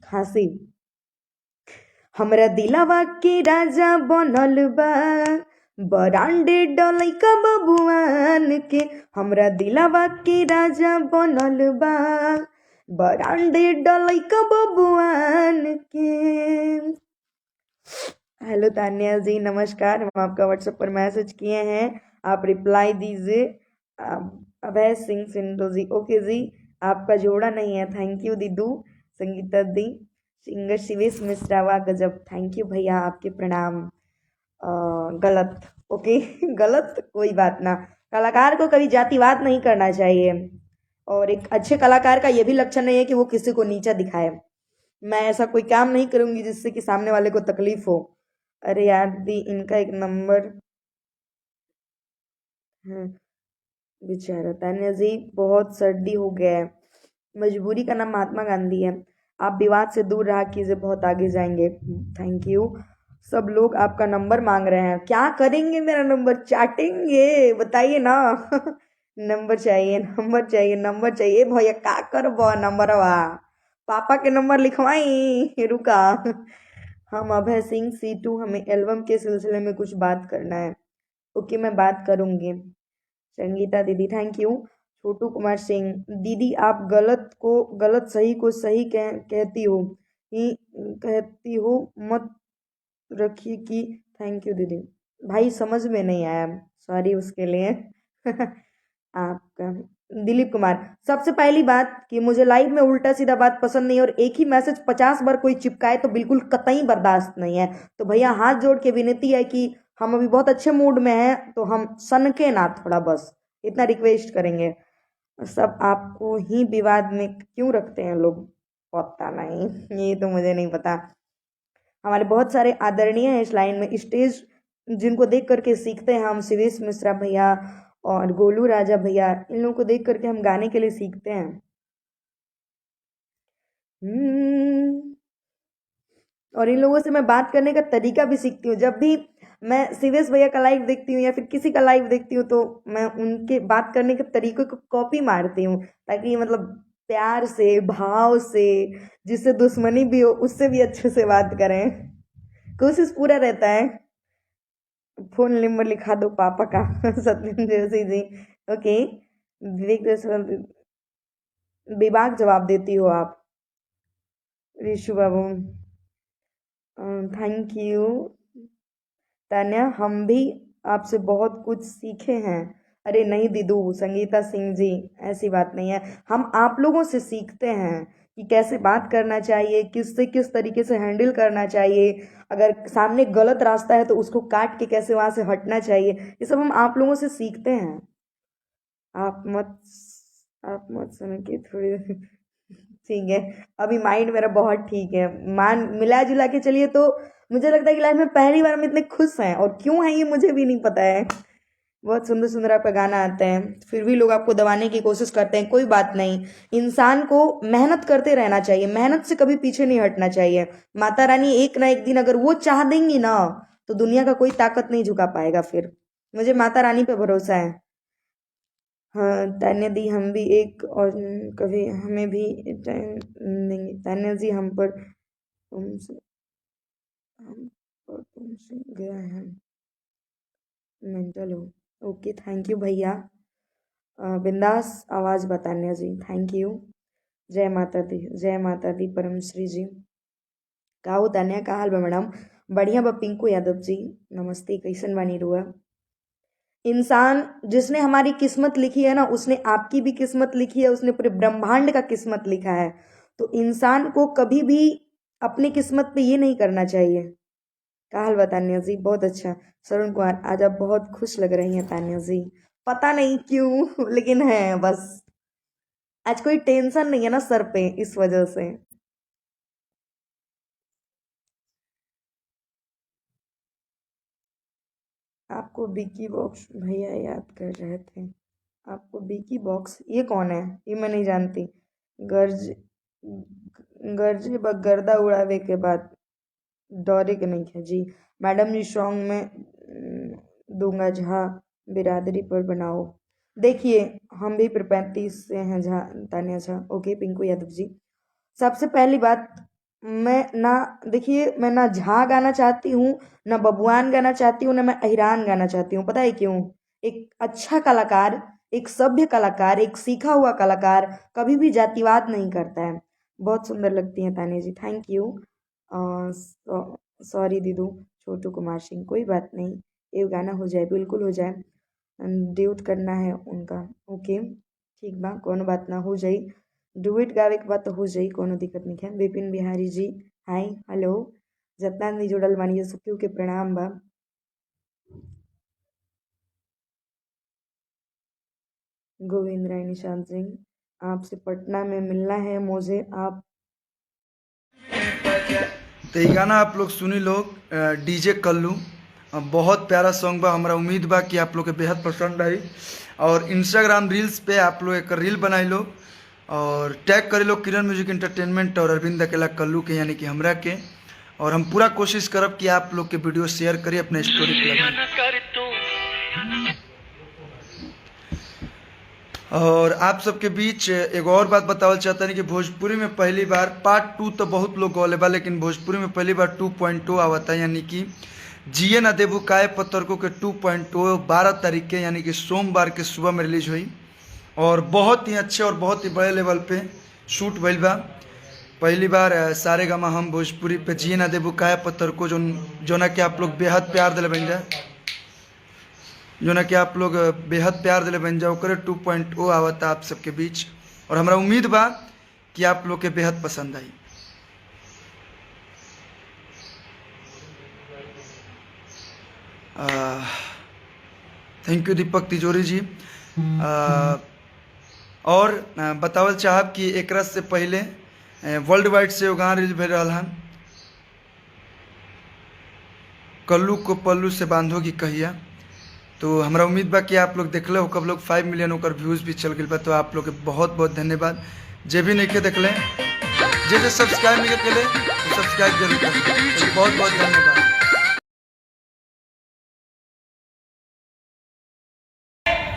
खांसी। हमरा दिलावा के राजा बनल बा, बरांडे डलैका बबुआन के। हमरा दिलावा के राजा बनल बा, बरांडे डलैका बबुआन के। हेलो तान्या जी, नमस्कार। हम आपका व्हाट्सएप पर मैसेज किए हैं, आप रिप्लाई दीजिए। अभय सिंह सिंधु जी, ओके जी, आपका जोड़ा नहीं है, थैंक यू दीदू। संगीता दी, सिंगर शिवेश मिश्रा, वाह गजब, थैंक यू भैया, आपके प्रणाम। गलत, ओके गलत, कोई बात ना। कलाकार को कभी जातिवाद नहीं करना चाहिए, और एक अच्छे कलाकार का ये भी लक्षण नहीं है कि वो किसी को नीचा दिखाए। मैं ऐसा कोई काम नहीं करूँगी जिससे कि सामने वाले को तकलीफ हो। अरे यार दी, इनका एक नंबर। बेचारा तान्या जी, बहुत सर्दी हो गया है। मजबूरी का नाम महात्मा गांधी है। आप विवाद से दूर रहा कीजिए, बहुत आगे जाएंगे, थैंक यू। सब लोग आपका नंबर मांग रहे हैं, क्या करेंगे मेरा नंबर? चाटेंगे, बताइए ना नंबर चाहिए, नंबर चाहिए, नंबर चाहिए भैया, का करबो नंबरवा? पापा के नंबर लिखवाई, रुका। हम अभय सिंह C2, हमें एल्बम के सिलसिले में कुछ बात करना है। ओके, मैं बात करूँगी। संगीता दीदी, थैंक यू। छोटू कुमार सिंह, दीदी आप गलत सही को सही कहती हो मत रखी कि। थैंक यू दीदी। भाई समझ में नहीं आया, सॉरी उसके लिए आपका। दिलीप कुमार, सबसे पहली बात कि मुझे लाइव में उल्टा सीधा बात पसंद नहीं, और एक ही मैसेज 50 बार कोई चिपकाए तो बिल्कुल कतई बर्दाश्त नहीं है। तो भैया हाथ जोड़ के विनती है कि हम अभी बहुत अच्छे मूड में हैं, तो हम सनके ना थोड़ा, बस इतना रिक्वेस्ट करेंगे। सब आपको ही विवाद में क्यों रखते हैं लोग, पता नहीं, ये तो मुझे नहीं पता। हमारे बहुत सारे आदरणीय हैं इस लाइन में, स्टेज जिनको देख करके सीखते हैं हम, शिवेश मिश्रा भैया और गोलू राजा भैया, इन लोगों को देख करके हम गाने के लिए सीखते हैं। और इन लोगों से मैं बात करने का तरीका भी सीखती हूँ। जब भी मैं शिवेश भैया का लाइव देखती हूँ या फिर किसी का लाइव देखती हूँ, तो मैं उनके बात करने के तरीकों को कॉपी मारती हूँ, ताकि मतलब प्यार से, भाव से, जिससे दुश्मनी भी हो उससे भी अच्छे से बात करें। कोशिश पूरा रहता है। फोन नंबर लिखा दो पापा का सत्यम जोशी जी, ओके। विवेक विभाग जवाब देती हो आप। ऋषु बाबू, थैंक यू। तान्या, हम भी आपसे बहुत कुछ सीखे हैं। अरे नहीं दीदू, संगीता सिंह जी, ऐसी बात नहीं है, हम आप लोगों से सीखते हैं कि कैसे बात करना चाहिए, किससे किस तरीके से हैंडल करना चाहिए, अगर सामने गलत रास्ता है तो उसको काट के कैसे वहाँ से हटना चाहिए, ये सब हम आप लोगों से सीखते हैं। आप मत सुन के थोड़ी ठीक है, अभी माइंड मेरा बहुत ठीक है, मिला जुला के चलिए। तो मुझे लगता है कि लाइफ में पहली बार हम इतने खुश हैं, और क्यों हैं ये मुझे भी नहीं पता है। बहुत सुंदर सुंदर आपका गाना आते हैं, फिर भी लोग आपको दबाने की कोशिश करते हैं। कोई बात नहीं, इंसान को मेहनत करते रहना चाहिए, मेहनत से कभी पीछे नहीं हटना चाहिए। माता रानी एक ना एक दिन अगर वो चाह देंगी ना, तो दुनिया का कोई ताकत नहीं झुका पाएगा। फिर मुझे माता रानी पे भरोसा है। हाँ तान्या दी, हम भी एक और कभी हमें भी टाइम देंगे। तान्या जी, हम पर तुमसे गया है मेंटल हो। ओके, थैंक यू भैया। बिंदास आवाज़ बतान्या जी, थैंक यू। जय माता दी, जय माता दी परम श्री जी। का हो तान्या, का हाल बा मैडम? बढ़िया बा। पिंकू यादव जी नमस्ते, कैसन बानी रुआ? इंसान जिसने हमारी किस्मत लिखी है ना, उसने आपकी भी किस्मत लिखी है, उसने पूरे ब्रह्मांड का किस्मत लिखा है। तो इंसान को कभी भी अपनी किस्मत पे ये नहीं करना चाहिए। का हाल बा तान्या जी? बहुत अच्छा। सरुण कुमार, आज आप बहुत खुश लग रही हैं तान्या जी, पता नहीं क्यों लेकिन है बस। आज कोई टेंशन नहीं है ना सर पे, इस वजह से। आपको बिकी बॉक्स भैया याद कर रहे थे। आपको बिकी बॉक्स, ये कौन है? ये मैं नहीं जानती। गर्ज गर्जे गर्दा उड़ावे के बाद डरे के नहीं है जी। मैडम जी सॉन्ग में दूंगा झा बिरादरी पर बनाओ। देखिए हम भी फिर 35 से हैं झा, तान्या झा। ओके पिंकू यादव जी, सबसे पहली बात, मैं ना झा गाना चाहती हूँ, ना बबुआन गाना चाहती हूँ, ना मैं अहिरान गाना चाहती हूँ। पता है क्यों? एक अच्छा कलाकार, एक सभ्य कलाकार, एक सीखा हुआ कलाकार कभी भी जातिवाद नहीं करता है। बहुत सुंदर लगती हैं तान्या जी, थैंक यू। सॉरी दीदू, छोटू कुमार सिंह, कोई बात नहीं, ये गाना हो जाए, बिल्कुल हो जाए। ड्यूट करना है उनका, ओके ठीक बा, कोनो बात ना, हो जाई। डुएट गावे के बाद तो हो जाई, कोनो दिक्कत नहीं है। विपिन बिहारी जी हाय हेलो, जितना नहीं जुड़ल बानी सबके के प्रणाम बा। गोविंद राय निशांत सिंह, आपसे पटना में मिलना है मुझे। आप तो ये गाना आप लोग सुनी लोग, डीजे कल्लू, बहुत प्यारा सॉन्ग बा। हमारा उम्मीद बा कि आप लोग के बेहद पसंद आई। और इंस्टाग्राम रील्स पे आप लोग एक रील बनाई लो और टैग करे लो किरण म्यूजिक एंटरटेनमेंट और अरविंद अकेला कल्लू के, यानी कि हमरा के। और हम पूरा कोशिश करब कि आप लोग के वीडियो शेयर करिए अपने स्टोरी पे लगाएं। और आप सबके बीच एक और बात बतावल चाहता नहीं कि भोजपुरी में पहली बार पार्ट 2 तो बहुत लोग गौले बा, लेकिन भोजपुरी में पहली बार 2.0 आवता है, यानी कि जिए ना देबू काय पत्थर के 2.0 12 तारीख के, यानी कि सोमवार के सुबह में रिलीज हुई। और बहुत ही अच्छे और बहुत ही बड़े लेवल पे शूट भइल बा। पहली बार सारे गामा हम भोजपुरी पे जिए ना देबू काय पत्थर को जो ना कि आप लोग बेहद प्यार दिले बन जाए, जो ना कि आप लोग बेहद प्यार दिले बन जाओ करे 2.0 आवता आप सबके बीच। और हमारा उम्मीद बा कि आप लोग के बेहद पसंद आई। थैंक यू दीपक तिजोरी जी। और बतावल चाहब कि एक से पहले वर्ल्ड वाइड से वो गाना रिलीज भे रहा हन, कल्लू को पल्लू से बांधोगी कहिया। तो हमारा उम्मीद बा कि आप लोग देखले हो, कब लोग 5 मिलियन होकर व्यूज़ भी चल गए बा। तो आप लोग के बहुत बहुत धन्यवाद। जे भी नहीं के देखले, जे सब्सक्राइब नहीं के ले तो सब्सक्राइब जरूर करें। तो बहुत बहुत धन्यवाद।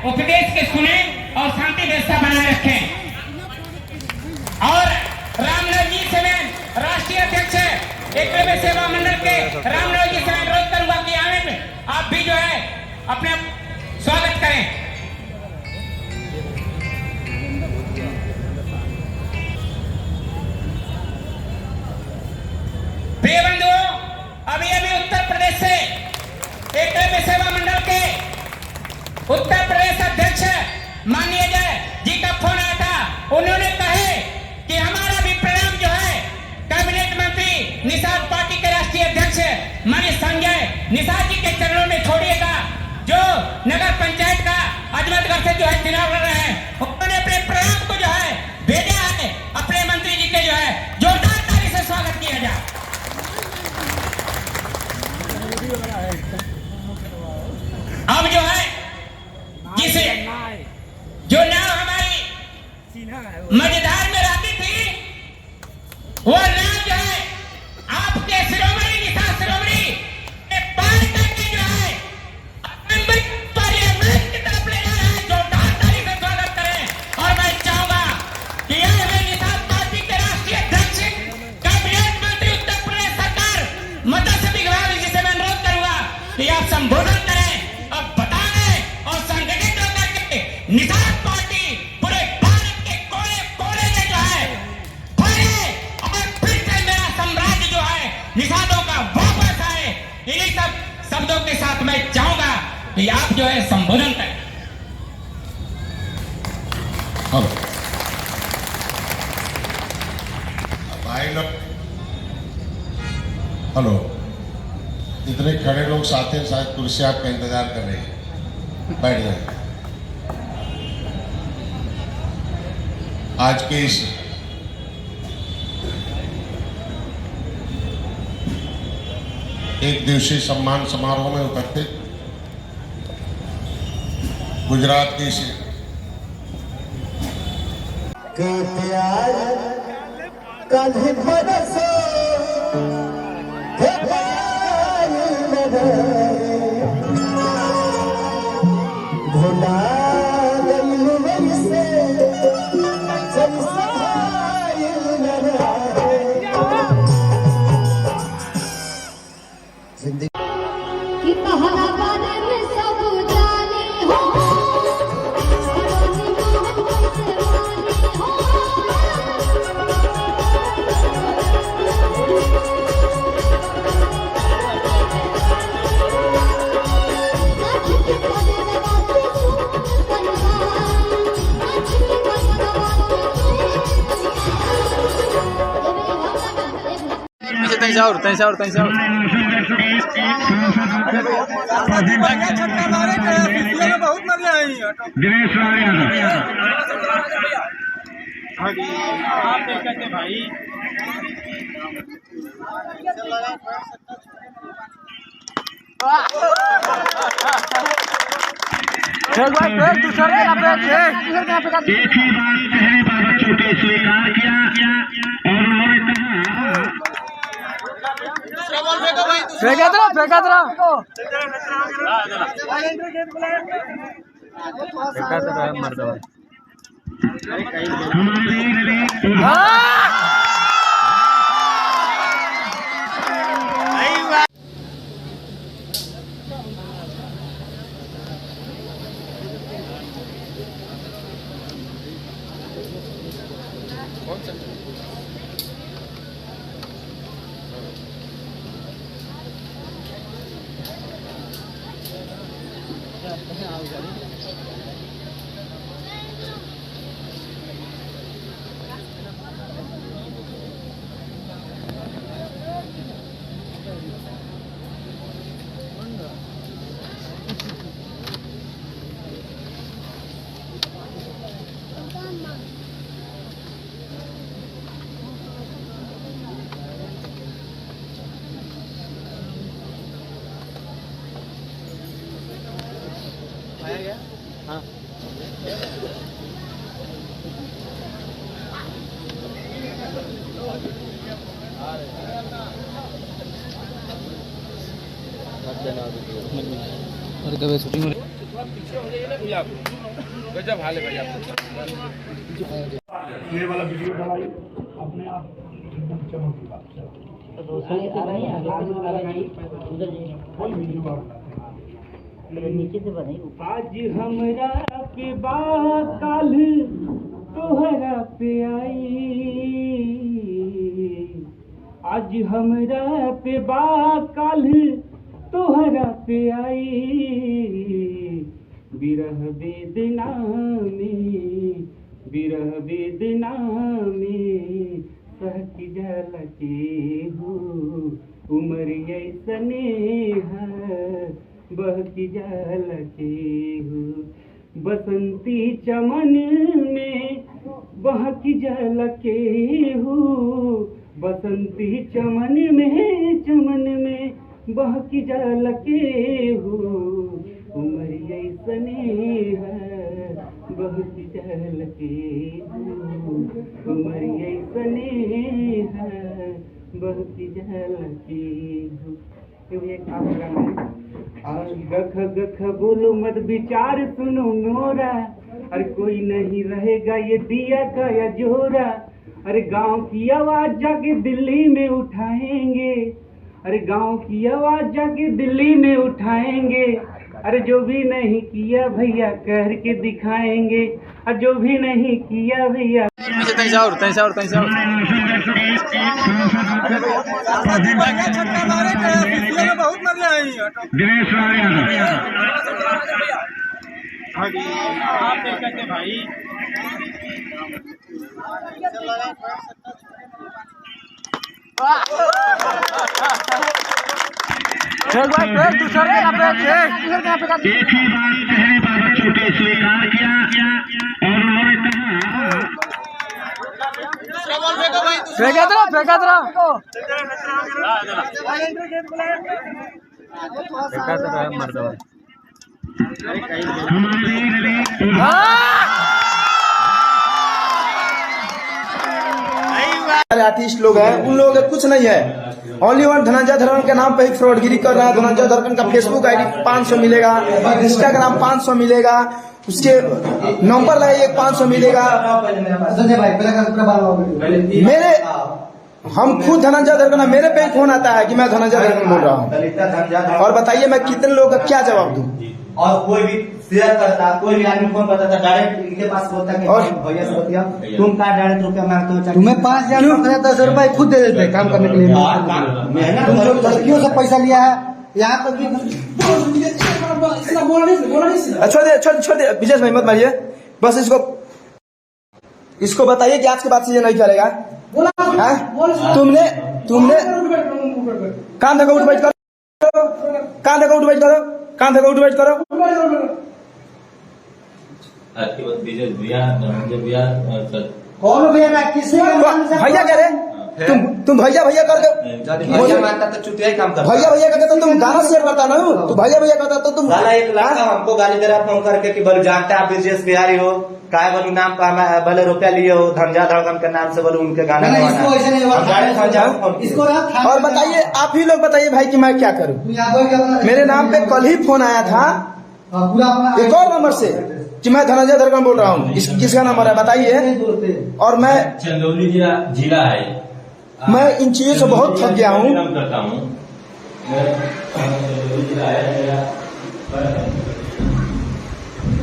उपदेश के सुने और शांति व्यवस्था बनाए रखें। और रामलाल जी से मैं राष्ट्रीय अध्यक्ष एक सेवा मंडल के रामलाल जी से मैं अनुरोध करूंगा कि आने में आप भी जो है अपने स्वागत करें। प्रिय बंधुओं, अभी उत्तर प्रदेश से एक सेवा मंडल के उत्तर प्रदेश अध्यक्ष माननीय जय जी का फोन आया था। उन्होंने कहे कि हमारा भी प्रोग्राम जो है कैबिनेट मंत्री निषाद पार्टी के राष्ट्रीय अध्यक्ष माननीय संजय निषाद जी के चरणों में छोड़िएगा, जो नगर पंचायत का अजमतगढ़ से जो है चुनाव लड़ रहे हैं। उन्होंने अपने प्रोग्राम को जो है भेजा है अपने मंत्री जी के, जो है जोरदार ताली से स्वागत किया जाए। अब जो है जिसे जो नाव हमारी मजेदार में रहती थी, वो नाव जो है आपके शिरोमणि निषाद शिरोमणि पार करके जो है पार्लियामेंट की तरफ ले जा रहा है। जोरदार ताली से स्वागत कि आप जो है संबोधन करें। हेलो भाई लोग, हेलो, इतने खड़े लोग साथ ही साथ कुर्सी आपका इंतजार कर रहे हैं, बैठ जाए। आज के इस एक दिवसीय सम्मान समारोह में उपस्थित गुजरात के इस बहुत मजा आई भाई। स्वीकार किया और उन्होंने अरे कभी शूटिंग में गजब हाल है भाई आपका। ये वाला वीडियो बनाई अपने आप एकदम चमक की बात नीचे से बनाई आज हमरा पे बात काल तोहरा पे आई, आज हमरा पे बात काल तोहरा पे आई, विरह वेदना में सहक जल के हो, उमर ऐसने है बहकी जल के हो, बसंती चमन में बहकी जल के हो, बसंती चमन में बहकी जल के हो, उमर ऐसने है बहकी जल के हो, उमर ऐसने है बहकी जल के हो। एक और गख गख बोलो मत विचार सुनो मोरा, अरे कोई नहीं रहेगा ये दिया का या जोरा, अरे गांव की आवाज जाके दिल्ली में उठाएंगे, अरे गांव की आवाज जाके दिल्ली में उठाएंगे, अरे जो भी नहीं किया भैया करके दिखाएंगे, और जो भी नहीं किया भैया। बहुत मजा आई भाई। आर्टिस्ट लोग हैं, उन लोगों का कुछ नहीं है। ओनली वन धनंजय धरकन के नाम पे ही फ्रॉडगिरी कर रहा है। धनंजय धरकन का फेसबुक आईडी 500 मिलेगा, इंस्टाग्राम 500 मिलेगा, उसके नंबर लगाइए 500 मिलेगा। मेरे हम खुद धनंजय धरकन, मेरे पे फोन आता है कि मैं धनंजय धरकन बोल रहा हूँ। और बताइए मैं कितने लोगों का क्या जवाब दूं? और कोई भी शेयर करता, कोई भी आदमी फोन करता था, डायरेक्ट इनके पास बोलता कि भैया से बतिया, तुम का डायरेक्ट रुपया मांगते हो? तुम्हें 5,000 10 रुपया खुद दे देते काम करने के लिए। तुम जो लड़कियों से पैसा लिया है यहाँ पर भी छोड़ दे विजय भाई, मत मारिए। बस इसको बताइए कि आज के बाद से ये नहीं करेगा। तुमने कान धक्का उठ बैठ करो, कान धक्का उठ बैठ करो, कान धक्का उठ बैठ करो। कौन भैया किसी भैया कह रहे तुम भैया भैया करके भैया भैया करके तो तुम गाना शेयर करता ना, तो भैया भैया करता तो तुम एक लड़का हमको गाली दे रहा फोन करके कि बोलो जानते आप ब्रिजेश बिहारी हो, काय बोलू नाम का भले रुपया लिए हो, धनंजय धरकन के नाम से बोलो उनके गाना। और बताइए आप ही लोग बताइए भाई कि मैं क्या करूं? मेरे नाम पे कल ही फोन आया था एक और नंबर से कि मैं धनंजय धरकन बोल रहा हूँ। किसका नंबर है बताइए? और मैं चंदौली जिला है। मैं इन चीजों से बहुत थक गया हूँ।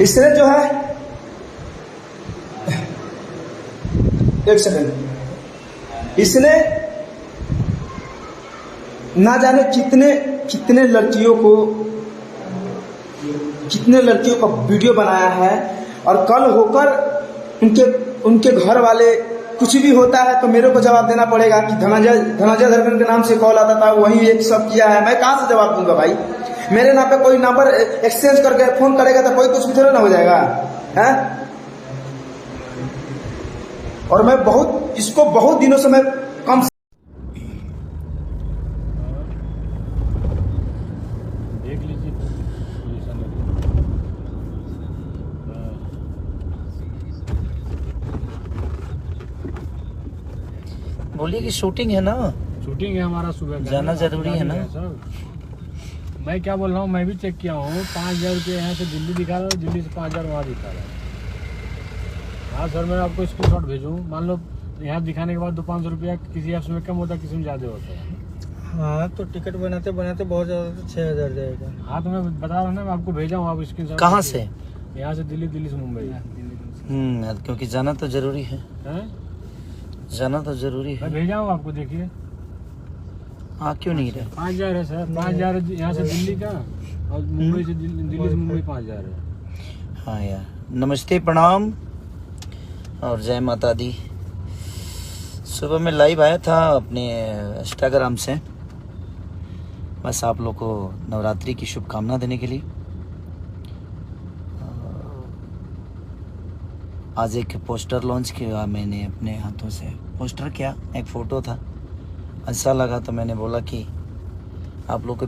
इसने जो है एक सेकंड, इसने ना जाने कितने लड़कियों का वीडियो बनाया है। और कल होकर उनके घर वाले कुछ भी होता है तो मेरे को जवाब देना पड़ेगा कि धनंजय धरकन के नाम से कॉल आता था, वही एक सब किया है। मैं कहाँ से जवाब दूंगा भाई? मेरे नाम पे कोई नंबर एक्सचेंज करके फोन करेगा तो कोई कुछ भी थोड़ा ना हो जाएगा है। और मैं इसको बहुत दिनों से मैं कम देख लीजिए बोलिए कि शूटिंग है ना, शूटिंग है हमारा सुबह का, जाना जरूरी है ना सर। मैं क्या बोल रहा हूँ, मैं भी चेक किया हूँ। 5,000 रुपये यहाँ से दिल्ली दिखा रहा है, दिल्ली से 5,000 वहाँ दिखा रहा है। हाँ सर, मैं आपको स्क्रीनशॉट भेजूँ। मान लो यहाँ दिखाने के बाद 200-500 रुपया किसी ऐप्स में कम होता है, किसी में ज़्यादा होता है। हाँ तो टिकट बनाते बहुत ज्यादा तो 6,000 जाएगा। हाँ तो मैं बता रहा हूँ ना, मैं आपको भेजा हूँ, आप स्क्रीनशॉट। कहाँ से? यहाँ से दिल्ली से मुंबई। क्योंकि जाना तो जरूरी है, जाना तो जरूरी है। मैं भेजा हूँ आपको, देखिए। हाँ क्यों नहीं रहे? 5,000 है सर, 5,000 यहाँ से दिल्ली का, और मुंबई से दिल्ली से मुंबई 5,000 है। हाँ यार, नमस्ते प्रणाम और जय माता दी। सुबह में लाइव आया था अपने इंस्टाग्राम से, बस आप लोग को नवरात्रि की शुभकामना देने के लिए। आज एक पोस्टर लॉन्च किया मैंने अपने हाथों से। पोस्टर क्या, एक फ़ोटो था, अच्छा लगा तो मैंने बोला कि आप लोग को